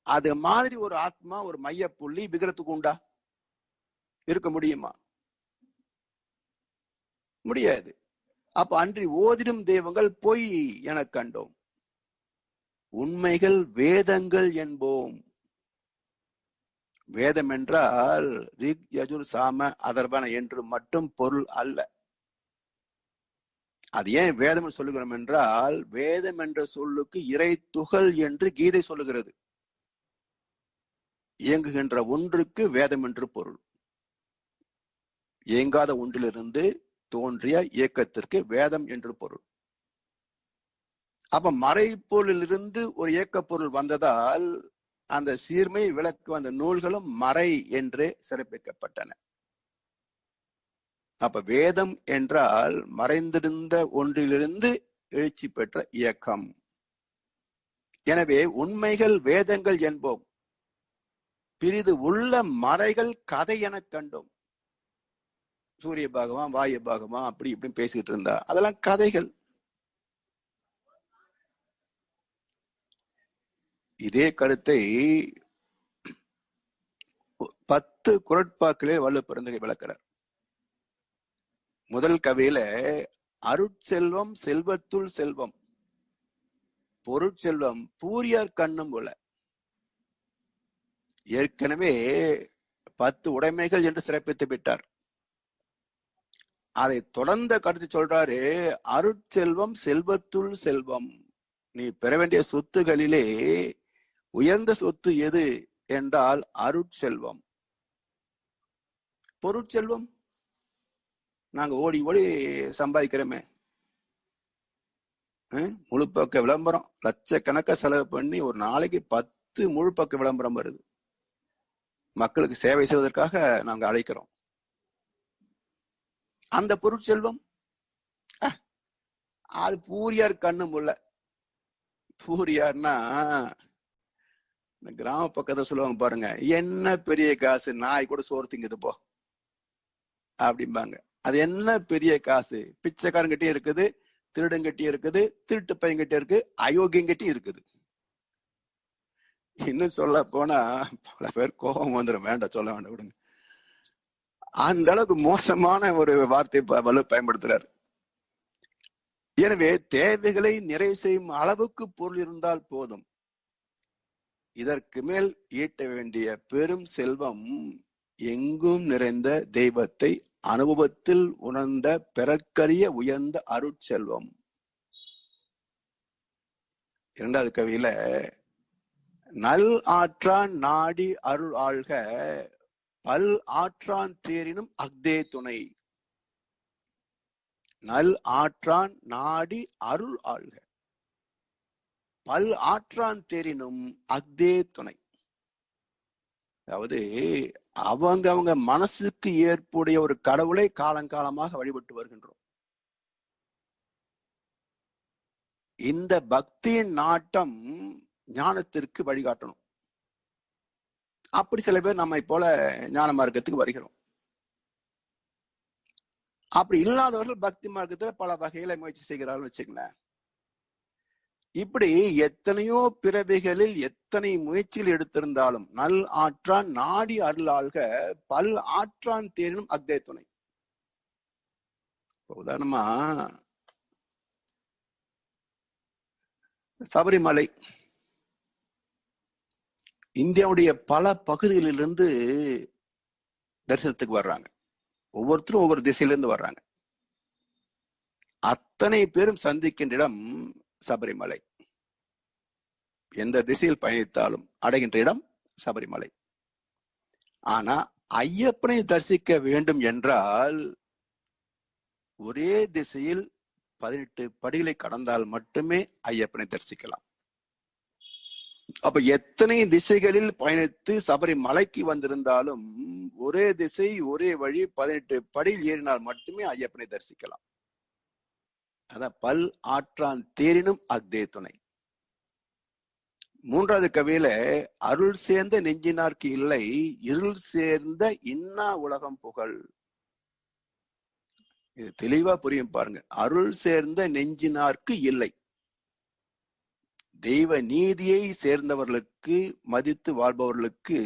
அது மாதிரி ஒரு ஆத்மா, ஒரு மையப்புள்ளி விக்கிரத்துக்கு உண்டா? இருக்க முடியுமா? முடியாது. அப்ப அன்றி ஓதிடும் தெய்வங்கள் பொய் என கண்டோம். உண்மைகள் வேதங்கள் என்போம். வேதம் என்றால் ரிக் யஜுர் சாம அதர்வன என்று மட்டும் பொருள் அல்ல. அது ஏன் வேதம் சொல்லுகிறோம் என்றால், வேதம் என்ற சொல்லுக்கு இறை துகள் என்று கீதை சொல்லுகிறது. இயங்குகின்ற ஒன்றுக்கு வேதம் என்று பொருள். இயங்காத ஒன்றிலிருந்து தோன்றிய இயக்கத்திற்கு வேதம் என்று பொருள். அப்ப மறைப்பொருளிலிருந்து ஒரு இயக்க பொருள் வந்ததால் அந்த சீர்மை விளக்கு அந்த நூல்களும் மறை என்றே சிறப்பிக்கப்பட்டன. அப்ப வேதம் என்றால் மறைந்திருந்த ஒன்றிலிருந்து எழுச்சி பெற்ற இயக்கம். எனவே உண்மைகள் வேதங்கள் என்போம், பிரிது உள்ள மறைகள் கதை என கண்டோம். சூரிய பாகமா வாயு பாகமா அப்படி இப்படி பேசிட்டு இருந்தா அதெல்லாம் கதைகள். இதே கருத்தை 10 குறட்பாக்களே வள்ளுவப்பெருந்தகை விளக்கிறார். முதல் கவியில அருட்செல்வம் செல்வத்துள் செல்வம், பொருட்செல்வம் பூரியார் கண்ணும் போல. ஏற்கனவே 10 உடைமைகள் என்று சிறப்பித்து விட்டார். அதை தொடர்ந்த கருத்து சொல்றாரு, அருட்செல்வம் செல்வத்துள் செல்வம். நீ பெற வேண்டிய சொத்துகளிலே உயர்ந்த சொத்து எது என்றால் அருட்செல்வம். பொருட்செல்வம் நாங்க ஓடி ஓடி சம்பாதிக்கிறோமே, முழு பக்க விளம்பரம் லட்சக்கணக்க செலவு பண்ணி ஒரு நாளைக்கு 10 முழு பக்க விளம்பரம் வருது. மக்களுக்கு சேவை செய்வதற்காக நாங்க அழைக்கிறோம். அந்த பொருட்செல்வம் அது பூரியார் கண்ணும் உள்ள. பூரியார்னா கிராம பக்கத்தை சொல்லுவாங்க பாருங்க, என்ன பெரிய காசு, நாய் கூட சோறு திங்குது போ அப்படிம்பாங்க. அது என்ன பெரிய காசு, பிச்சைக்காரங்கிட்டே இருக்குது, திருடங்கிட்டே இருக்குது, திருட்டு பையன்கிட்ட இருக்கு, அயோக்கியங்கிட்டே இருக்குது. இன்னும் சொல்ல போனா பல பேர் கோபம் வந்துடும், வேண்டாம் சொல்ல வேண்டாம் விடுங்க. அந்த அளவுக்கு மோசமான ஒரு வார்த்தை வலு பயன்படுத்துறாரு. எனவே தேவைகளை நிறைவு செய்யும் அளவுக்கு பொருள் இருந்தால் போதும். இதற்கு மேல் ஈட்ட வேண்டிய பெரும் செல்வம் எங்கும் நிறைந்த தெய்வத்தை அனுபவத்தில் உணர்ந்த பெறக்கரிய உயர்ந்த அருட்செல்வம். இரண்டாவது கவியில நல் ஆற்றான் நாடி அருள் ஆள்க, பல் ஆற்றான் தேரினும் அக்தே துணை. நல் ஆற்றான் நாடி அருள் ஆள்க, பல் ஆற்றான் தேரினும் அக்தே துணை. அதாவது அவங்க மனசுக்கு ஏற்புடைய ஒரு கடவுளை காலங்காலமாக வழிபட்டு வருகின்றோம். இந்த பக்தியின் நாட்டம் ஞானத்திற்கு வழிகாட்டணும். அப்படி சில பேர் நம்மை போல ஞான மார்க்கத்துக்கு வருகிறோம். அப்படி இல்லாதவர்கள் பக்தி மார்க்கத்துல பல வகைகளை முயற்சி செய்கிறார்கள் வச்சுக்கங்களேன். இப்படி எத்தனையோ பிறவிகளில் எத்தனை முயற்சிகள் எடுத்திருந்தாலும் நல் ஆற்றான் நாடி அருளாள்க, பல் ஆற்றான் தேரினும் அக்தே துணை. உதாரணமா சபரிமலை இந்தியாவுடைய பல பகுதிகளிலிருந்து தரிசனத்துக்கு வர்றாங்க. ஒவ்வொருத்தரும் ஒவ்வொரு திசையிலிருந்து வர்றாங்க. அத்தனை பேரும் சந்திக்கின்ற இடம் சபரிமலை. எந்த திசையில் பயணித்தாலும் அடைகின்ற இடம் சபரிமலை. ஆனா ஐயப்பனை தரிசிக்க வேண்டும் என்றால் ஒரே திசையில் 18 படிகளை கடந்தால் மட்டுமே ஐயப்பனை தரிசிக்கலாம். அப்ப எத்தனை திசைகளில் பயணித்து சபரிமலைக்கு வந்திருந்தாலும் ஒரே திசை ஒரே வழி 18 படியில் ஏறினால் மட்டுமே ஐயப்பனை தரிசிக்கலாம். அதான் பல் ஆற்றான் தேரினும் அக்தே துணை. மூன்றாவது கவியில அருள் சேர்ந்த நெஞ்சினார்க்கு இல்லை, இருள் சேர்ந்த இன்னா உலகம் புகழ். இது தெளிவா புரியும் பாருங்க. அருள் சேர்ந்த நெஞ்சினார்க்கு இல்லை, தெய்வ நீதியை சேர்ந்தவர்களுக்கு மதித்து வாழ்பவர்களுக்கு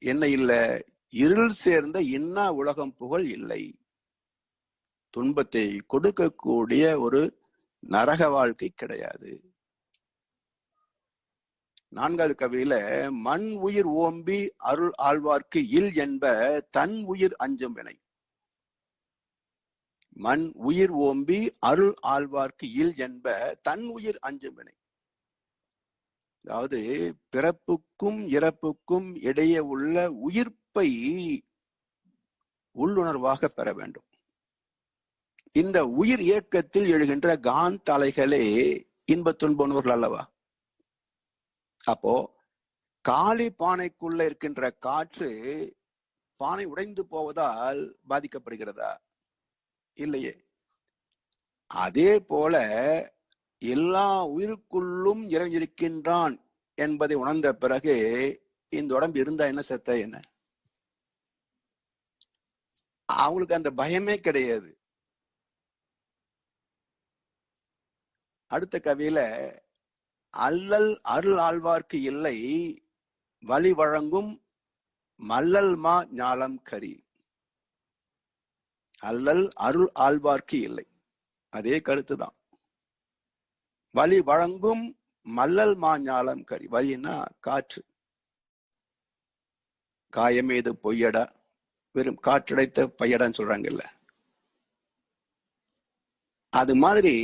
என்ன இல்லை? இருள் சேர்ந்த இன்னா உலகம் புகழ் இல்லை. துன்பத்தை கொடுக்கக்கூடிய ஒரு நரக வாழ்க்கை கிடையாது. நான்காவது கவியில மண் உயிர் ஓம்பி அருள் ஆழ்வார்க்கு இல் என்ப தன் உயிர் அஞ்சும் வினை. மண் உயிர் ஓம்பி அருள் ஆழ்வார்க்கு இல் என்ப தன் உயிர் அஞ்சும் வினை. அதாவது பிறப்புக்கும் இறப்புக்கும் இடையே உள்ள உயிர்ப்பை உள்ளுணர்வாக பெற வேண்டும். இந்த உயிர் இயக்கத்தில் எழுகின்ற காந்த அலைகளே இன்ப துன்பவர்கள் அல்லவா? அப்போ காலி பானைக்குள்ள இருக்கின்ற காற்று பானை உடைந்து போவதால் பாதிக்கப்படுகிறதா? இல்லையே. அதே போல எல்லா உயிருக்குள்ளும் இறைஞ்சிருக்கின்றான் என்பதை உணர்ந்த பிறகு இந்த உடம்பு இருந்தா என்ன, செத்த என்ன, அவங்களுக்கு அந்த பயமே கிடையாது. அடுத்த கவியில அல்லல் அருள் ஆழ்வார்க்கு இல்லை வழி வழங்கும் மல்லல் மா ஞாலம் கரி. அல்லல் அருள் ஆழ்வார்க்கு இல்லை, அதே கருத்துதான். வழி வழங்கும் மல்லல் மா ஞாலம் கரி. வழின்னா காற்று. காயமேது பொய்யடா, வெறும் காற்றடைத்த பையடான்னு சொல்றாங்கல்ல, அது மாதிரி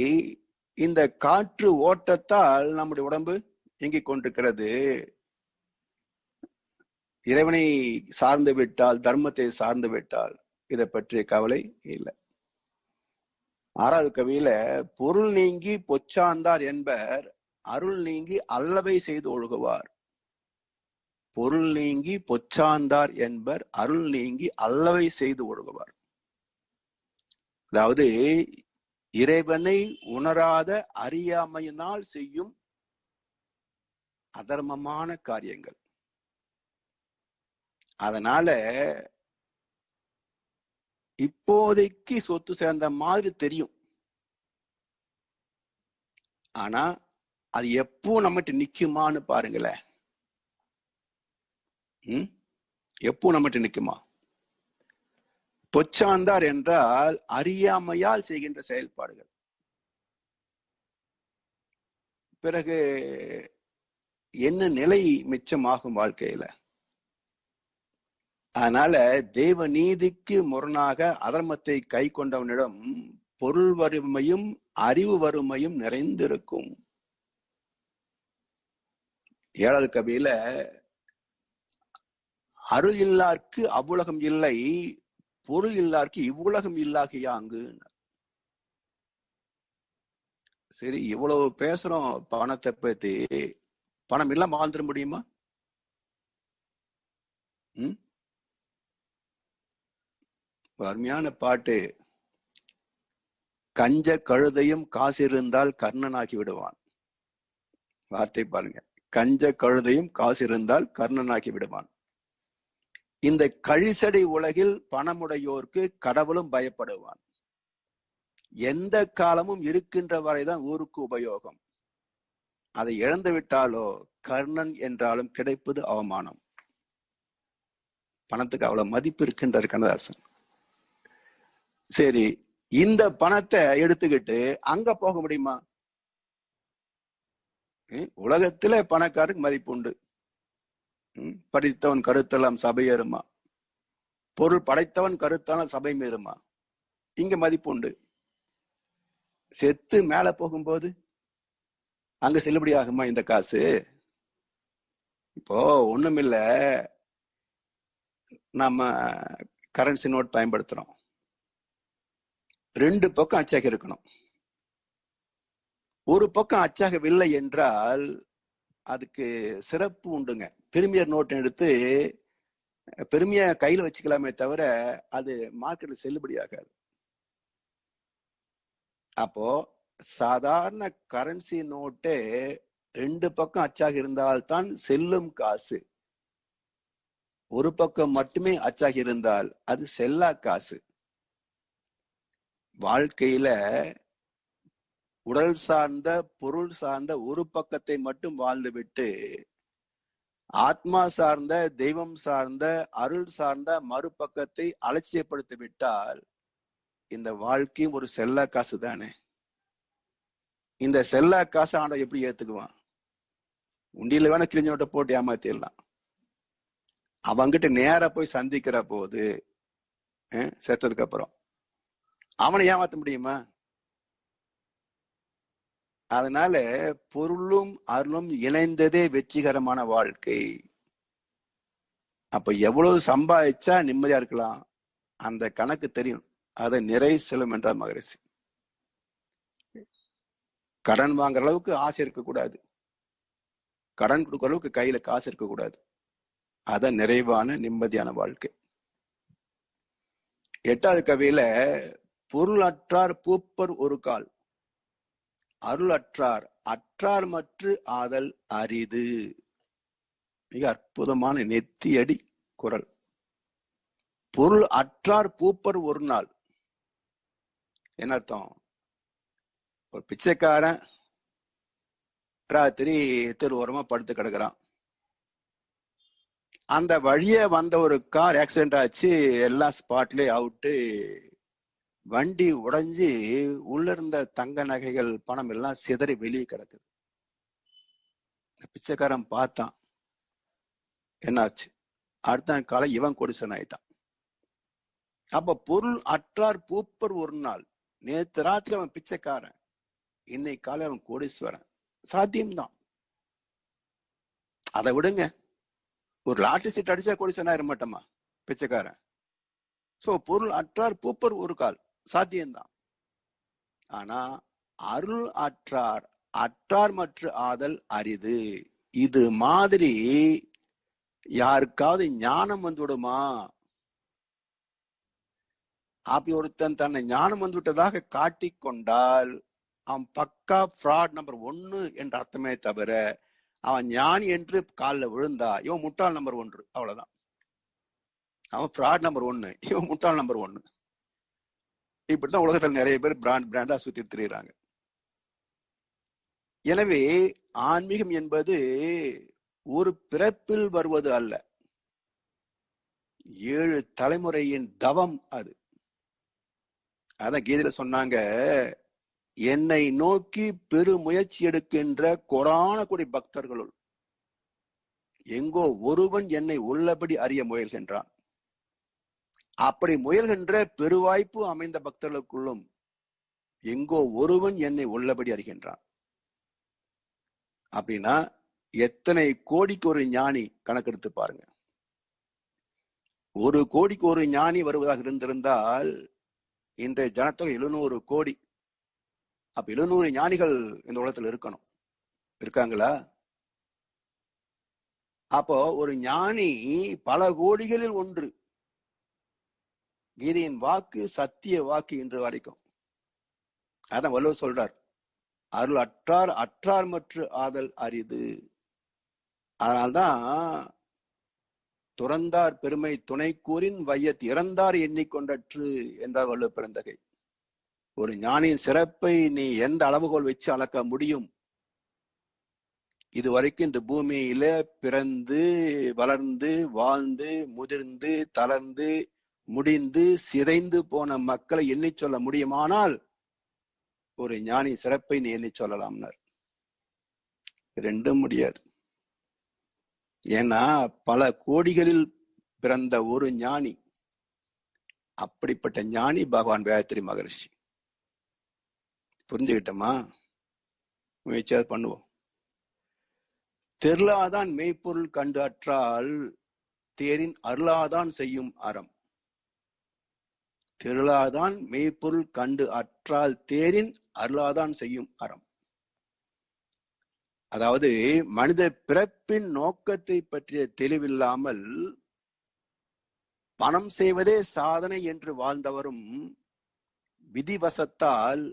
இந்த காற்று ஓட்டத்தால் நம்முடைய உடம்பு இயங்கிக் கொண்டிருக்கிறது. இறைவனை சார்ந்து விட்டால், தர்மத்தை சார்ந்து விட்டால் இதை பற்றிய கவலை இல்லை. 6வது கவியில பொருள் நீங்கி பொச்சாந்தார் என்பர் அருள் நீங்கி அல்லவை செய்து ஒழுகுவார். பொருள் நீங்கி பொச்சாந்தார் என்பர் அருள் நீங்கி அல்லவை செய்து ஒழுகுவார். அதாவது இறைவனை உணராத அறியாமையினால் செய்யும் அதர்மமான காரியங்கள். அதனால இப்போதைக்கு சொத்து சேர்ந்த மாதிரி தெரியும், ஆனா அது எப்போ நம்மகிட்ட நிக்குமான்னு பாருங்களேன். எப்போ நம்மகிட்ட நிக்குமா? பொச்சாந்தார் என்றால் அறியாமையால் செய்கின்ற செயல்பாடுகள். பிறகு என்ன நிலை மிச்சமாகும் வாழ்க்கையில? அதனால தெய்வ நீதிக்கு முரணாக அதர்மத்தை கை கொண்டவனிடம் பொருள் வறுமையும் அறிவு வறுமையும் நிறைந்திருக்கும். 7வது கவியில அருள் இல்லார்க்கு அவ்வுலகம் இல்லை, பொருள் இல்லார்க்கு இவ்வுலகம் இல்லாகியாங்கு. சரி, இவ்வளவு பேசுறோம் பணத்தை பத்தி, பணம் இல்லாம வாழ்ந்துட முடியுமா? அருமையான பாட்டு. கஞ்ச கழுதையும் காசு இருந்தால் கர்ணனாகி விடுவான். வார்த்தை பாருங்க, கஞ்ச கழுதையும் காசு இருந்தால் கர்ணனாகி விடுவான். இந்த கழிசடை உலகில் பணமுடையோர்க்கு கடவுளும் பயப்படுவான். எந்த காலமும் இருக்கின்ற வரைதான் ஊருக்கு உபயோகம். அதை இழந்து விட்டாலோ கர்ணன் என்றாலும் கிடைப்பது அவமானம். பணத்துக்கு அவ்வளவு மதிப்பு இருக்கின்றார் கண்ணதாசன். சரி, இந்த பணத்தை எடுத்துக்கிட்டு அங்க போக முடியுமா? உலகத்துல பணக்காரருக்கு மதிப்பு உண்டு. படித்தவன் கருத்தெல்லாம் சபை ஏறுமா, பொருள் படைத்தவன் கருத்தான சபை மீறுமா? இங்க மதிப்பு உண்டு. செத்து மேல போகும்போது அங்க செல்லுபடி ஆகுமா இந்த காசு? இப்போ ஒண்ணுமில்ல, நம்ம கரன்சி நோட் பயன்படுத்துறோம். 2 பக்கம் அச்சாக இருக்கணும். ஒரு பக்கம் அச்சாகவில்லை என்றால் அதுக்கு சிறப்பு உண்டுங்க. பிரிமியர் நோட் எடுத்து பெருமையா கையில வச்சுக்கலாமே தவிர அது மார்க்கெட்ல செல்லுபடி ஆகாது. அப்போ சாதாரண கரன்சி நோட்டே 2 பக்கம் அச்சாக இருந்தால்தான் செல்லும் காசு. ஒரு பக்கம் மட்டுமே அச்சாக இருந்தால் அது செல்லா காசு. வாழ்க்கையில உடல் சார்ந்த பொருள் சார்ந்த ஒரு பக்கத்தை மட்டும் வாழ்ந்துவிட்டு ஆத்மா சார்ந்த தெய்வம் சார்ந்த அருள் சார்ந்த மறுபக்கத்தை அலட்சியப்படுத்தி விட்டால் இந்த வாழ்க்கையும் ஒரு செல்லா காசு தானே. இந்த செல்லா காசு ஆண்டவன் எப்படி ஏத்துக்குவான்? உண்டியில வேணா கிழிஞ்சோட்ட போட்டு ஏமாத்திடலாம். அவங்கிட்ட நேரா போய் சந்திக்கிற போது செத்ததுக்கு அப்புறம் அவனை ஏமாத்த முடியுமா? அதனால பொருளும் அருளும் இணைந்ததே வெற்றிகரமான வாழ்க்கை. அப்ப எவ்வளவு சம்பாதிச்சா நிம்மதியா இருக்கலாம், அந்த கணக்கு தெரியும். அதை நிறை செல்லும் என்றார் மகரிஷி. கடன் வாங்குற அளவுக்கு ஆசை இருக்கக்கூடாது, கடன் கொடுக்குற அளவுக்கு கையில காசு இருக்கக்கூடாது. அதான் நிறைவான நிம்மதியான வாழ்க்கை. 8வது கவியில பொருள் அற்றார் பூப்பர் ஒரு கால், அருள் அற்றார் அற்றார் மற்று ஆதல் அரிது. மிக அற்புதமான நெத்தியடி குரல். பொருள் அற்றார் பூப்பர் ஒரு நாள் என்ன அர்த்தம்? ஒரு பிச்சைக்காரன் ராத்திரி தெரு ஓரமா படுத்து கிடக்குறான். அந்த வழியே வந்த ஒரு கார் ஆக்சிடென்ட் ஆச்சு, எல்லாம் ஸ்பாட்லயே அவுட்டு, வண்டி உடைஞ்சு உள்ள இருந்த தங்க நகைகள் பணம் எல்லாம் சிதறி வெளியே கிடக்குது. பிச்சைக்காரன் பார்த்தான், என்னாச்சு? அடுத்த காலை இவன் கொடிசன் ஆயிட்டான். அப்ப பொருள் அற்றார் பூப்பர் ஒரு நாள். நேற்று ராத்திரி அவன் பிச்சைக்காரன், இன்னைக்கு காலை அவன் கோடீஸ்வரன். சாத்தியம்தான். அதை விடுங்க, ஒரு லாட்டரி சீட் அடிச்சா கோடீஸ்வரன் ஆயிர மாட்டோமா பிச்சைக்காரன்? சோ பொருள் அற்றார் பூப்பர் ஒரு கால் சாத்தியம்தான். ஆனா அருள் அற்றார் அற்றார் மற்ற ஆதல் அரிது. இது மாதிரி யாருக்காவது ஞானம் வந்து விடுமா? அப்படி ஒருத்தன் தன்னை ஞானம் வந்து விட்டதாக காட்டிக்கொண்டால் அவன் பக்கா ஃப்ராட் நம்பர் 1 என்ற அர்த்தமே தவிர, அவன் ஞானி என்று காலில் விழுந்தா இவன் முட்டாள் நம்பர் 1. அவ்வளவுதான். அவன் ஃப்ராட் நம்பர் 1, இவன் முட்டாள் நம்பர் 1. இப்படித்தான் உலகத்தில் நிறைய பேர் பிராண்டா சுத்தி திரிகிறாங்க. எனவே ஆன்மீகம் என்பது ஒரு பிறப்பில் வருவது அல்ல, 7 தலைமுறையின் தவம் அது. அதான் கீதையில சொன்னாங்க, என்னை நோக்கி பெரு முயற்சி எடுக்கின்ற கொடான கொடி பக்தர்களுள் எங்கோ ஒருவன் என்னை உள்ளபடி அறிய முயல்கின்றான். அப்படி முயல்கின்ற பெருவாய்ப்பு அமைந்த பக்தர்களுக்குள்ளும் எங்கோ ஒருவன் என்னை உள்ளபடி அறிகின்றான். அப்படின்னா எத்தனை கோடிக்கு ஒரு ஞானி கணக்கெடுத்து பாருங்க. 1 கோடிக்கு ஒரு ஞானி வருவதாக இருந்திருந்தால் இன்றைய ஜனத்தொகை 700 கோடி. அப்ப 700 ஞானிகள் இந்த உலகத்தில் இருக்கணும். இருக்காங்களா? அப்போ ஒரு ஞானி பல கோடிகளில் ஒன்று. கீதையின் வாக்கு சத்திய வாக்கு இன்று வரைக்கும். அதான் வள்ளுவர் சொல்றார், அருள் அற்றார் அற்றார் மற்ற ஆதல் அரிது. அதனால்தான் துறந்தார் பெருமை துணை கூறின் வையத் இறந்தார் எண்ணிக்கொண்டற்று என்றார் வள்ளுவர் பெருந்தகை. ஒரு ஞானியின் சிறப்பை நீ எந்த அளவுகோல் வச்சு அளக்க முடியும்? இதுவரைக்கும் இந்த பூமியில பிறந்து வளர்ந்து வாழ்ந்து முதிர்ந்து தளர்ந்து முடிந்து சிதைந்து போன மக்களை எண்ணி சொல்ல முடியுமானால் ஒரு ஞானி சிறப்பை நீ எண்ணி சொல்லலாம்னார். ரெண்டும் முடியாது. ஏன்னா பல கோடிகளில் பிறந்த ஒரு ஞானி. அப்படிப்பட்ட ஞானி பகவான் வேதாத்திரி மகரிஷி. புரிஞ்சுக்கிட்டோமா? முயற்சியாவது பண்ணுவோம். தெருளாதான் மெய்ப்பொருள் கண்டு அற்றால் தேரின் அருளாதான் செய்யும் அறம். தெருளாதான் மெய்ப்பொருள் கண்டு அற்றால் தேரின் அருளாதான் செய்யும் அறம். அதாவது மனித பிறப்பின் நோக்கத்தை பற்றிய தெளிவில்லாமல் பணம் செய்வதே சாதனை என்று வாழ்ந்தவரும் விதிவசத்தால்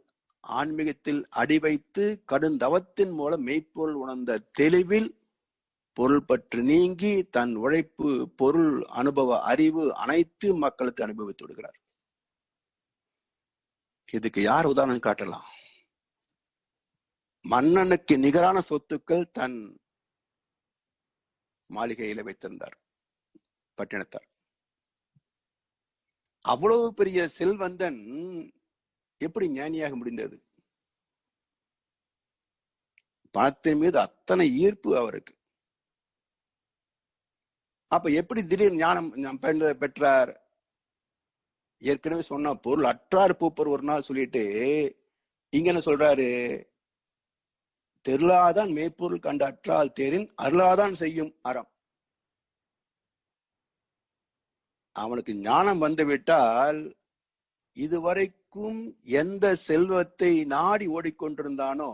ஆன்மீகத்தில் அடி வைத்து கடுந்தவத்தின் மூலம் மெய்ப்பொருள் உணர்ந்த தெளிவில் பொருள் பற்று நீங்கி தன் உழைப்பு பொருள் அனுபவ அறிவு அனைத்து மக்களுக்கு அனுபவித்து விடுகிறார். இதுக்கு யார் உதாரணம் காட்டலாம்? மன்னனுக்கு நிகரான சொத்துக்கள் தன் மாளிகையில வைத்திருந்தார் பட்டினத்தார். அவ்வளவு பெரிய செல்வந்தன் எப்படி ஞானியாக முடிந்தது? பணத்தின் மீது அத்தனை ஈர்ப்பு அவருக்கு. அப்ப எப்படி திடீர் ஞானம் பெற்றார்? ஏற்கனவே சொன்ன பொருள் அற்றார் பூப்பர் ஒரு நாள் சொல்லிட்டு இங்க என்ன சொல்றாரு? தெருளாதான் மெய்ப்பொருள் கண்டு அற்றால் தேரின் அருளாதான் செய்யும் அறம். அவனுக்கு ஞானம் வந்து விட்டால் இதுவரைக்கும் எந்த செல்வத்தை நாடி ஓடிக்கொண்டிருந்தானோ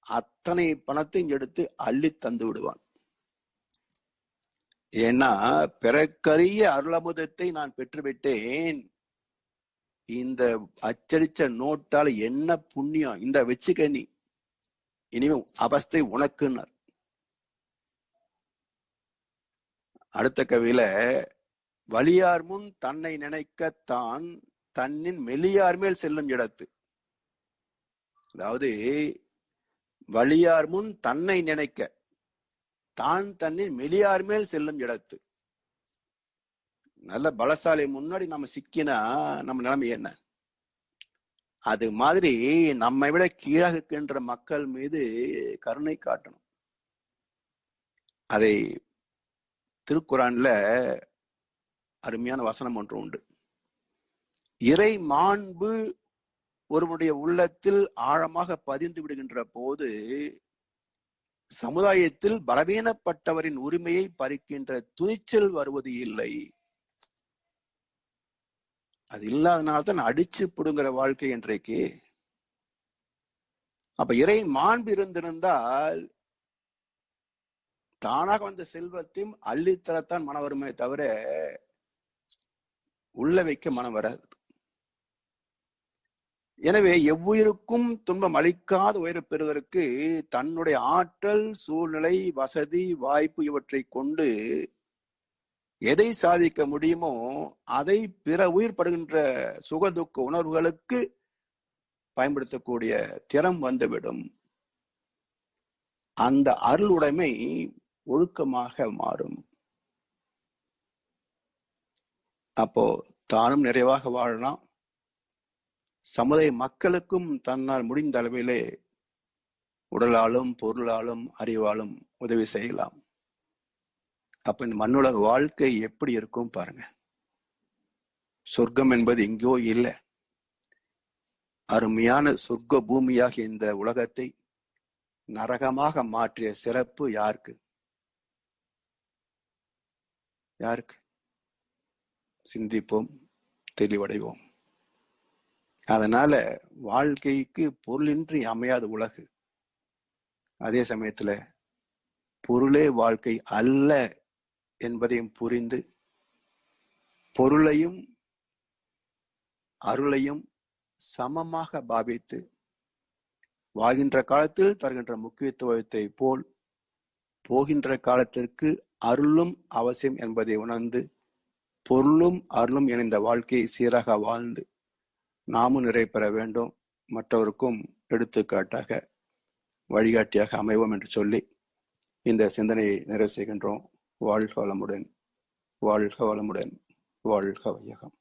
அத்தனை பணத்தையும் எடுத்து அள்ளி தந்து விடுவான். ஏன்னா பிறக்கரிய அருளமுதத்தை நான் பெற்றுவிட்டேன், இந்த அச்சடிச்ச நோட்டால என்ன புண்ணியம், இந்த வச்சுக்க நீ, இனிமே அவஸ்தை உனக்குன்னார். அடுத்த கவியில வலியார் முன் தன்னை நினைக்கத்தான் தன்னின் மெலியார் மேல் செல்லும் இடத்து. அதாவது வலியார் முன் தன்னை நினைக்க தான் தன்னின் மெலியார் மேல் செல்லும் இடத்து. நல்ல பலசாலி முன்னாடி நம்ம சிக்கினா நம்ம நிலைமை என்ன? அது மாதிரி நம்மை விட கீழாக இருக்கின்ற மக்கள் மீது கருணை காட்டணும். அதை திருக்குறான்ல அருமையான வசனம் ஒன்று உண்டு. இறை மாண்பு ஒருவனுடைய உள்ளத்தில் ஆழமாக பதிந்து விடுகின்ற போது சமுதாயத்தில் பலவீனப்பட்டவரின் உரிமையை பறிக்கின்ற துணிச்சல் வருவது இல்லை. அது இல்லாதனால்தான் அடிச்சு புடுங்கிற வாழ்க்கை இன்றைக்கு. அப்ப இறை மாண்பு இருந்திருந்தால் தானாக வந்த செல்வத்தையும் அள்ளித்தரத்தான் மனம் வருமே தவிர உள்ள வைக்க மனம் வராது. எனவே எவ்வுயிருக்கும் துன்பம் அளிக்காத உயர பெறுவதற்கு தன்னுடைய ஆற்றல், சூழ்நிலை, வசதி, வாய்ப்பு இவற்றை கொண்டு எதை சாதிக்க முடியுமோ அதை பிற உயிர் படுகின்ற சுகதுக்க உணர்வுகளுக்கு பயன்படுத்தக்கூடிய திறம் வந்துவிடும். அந்த அருளுடைமை ஒழுக்கமாக மாறும். அப்போ தானும் நிறைவாக வாழலாம், சமுதாய மக்களுக்கும் தன்னால் முடிந்த அளவிலே உடலாலும் பொருளாலும் அறிவாலும் உதவி செய்யலாம். அப்ப இந்த மண்ணுலக வாழ்க்கை எப்படி இருக்கும் பாருங்க. சொர்க்கம் என்பது எங்கேயோ இல்லை. அருமையான சொர்க்க பூமியாக இந்த உலகத்தை நரகமாக மாற்றிய சிறப்பு யாருக்கு? யாருக்கு? சிந்திப்போம், தெளிவடைவோம். அதனால வாழ்க்கைக்கு பொருளின்றி அமையாத உலகு, அதே சமயத்துல பொருளே வாழ்க்கை அல்ல என்பதையும் புரிந்து பொருளையும் அருளையும் சமமாக பாவித்து வாழ்கின்ற காலத்தில் தருகின்ற முக்கியத்துவத்தை போல் போகின்ற காலத்திற்கு அருளும் அவசியம் என்பதை உணர்ந்து பொருளும் அருளும் இணைந்த வாழ்க்கையை சீராக வாழ்ந்து நாமும் நிறை பெற வேண்டும், மற்றவருக்கும் எடுத்துக்காட்டாக வழிகாட்டியாக அமைவோம் என்று சொல்லி இந்த சிந்தனையை நிறைவு செய்கின்றோம். வாழ்க வளமுடன், வாழ்க வளமுடன், வாழ்க வையகம்.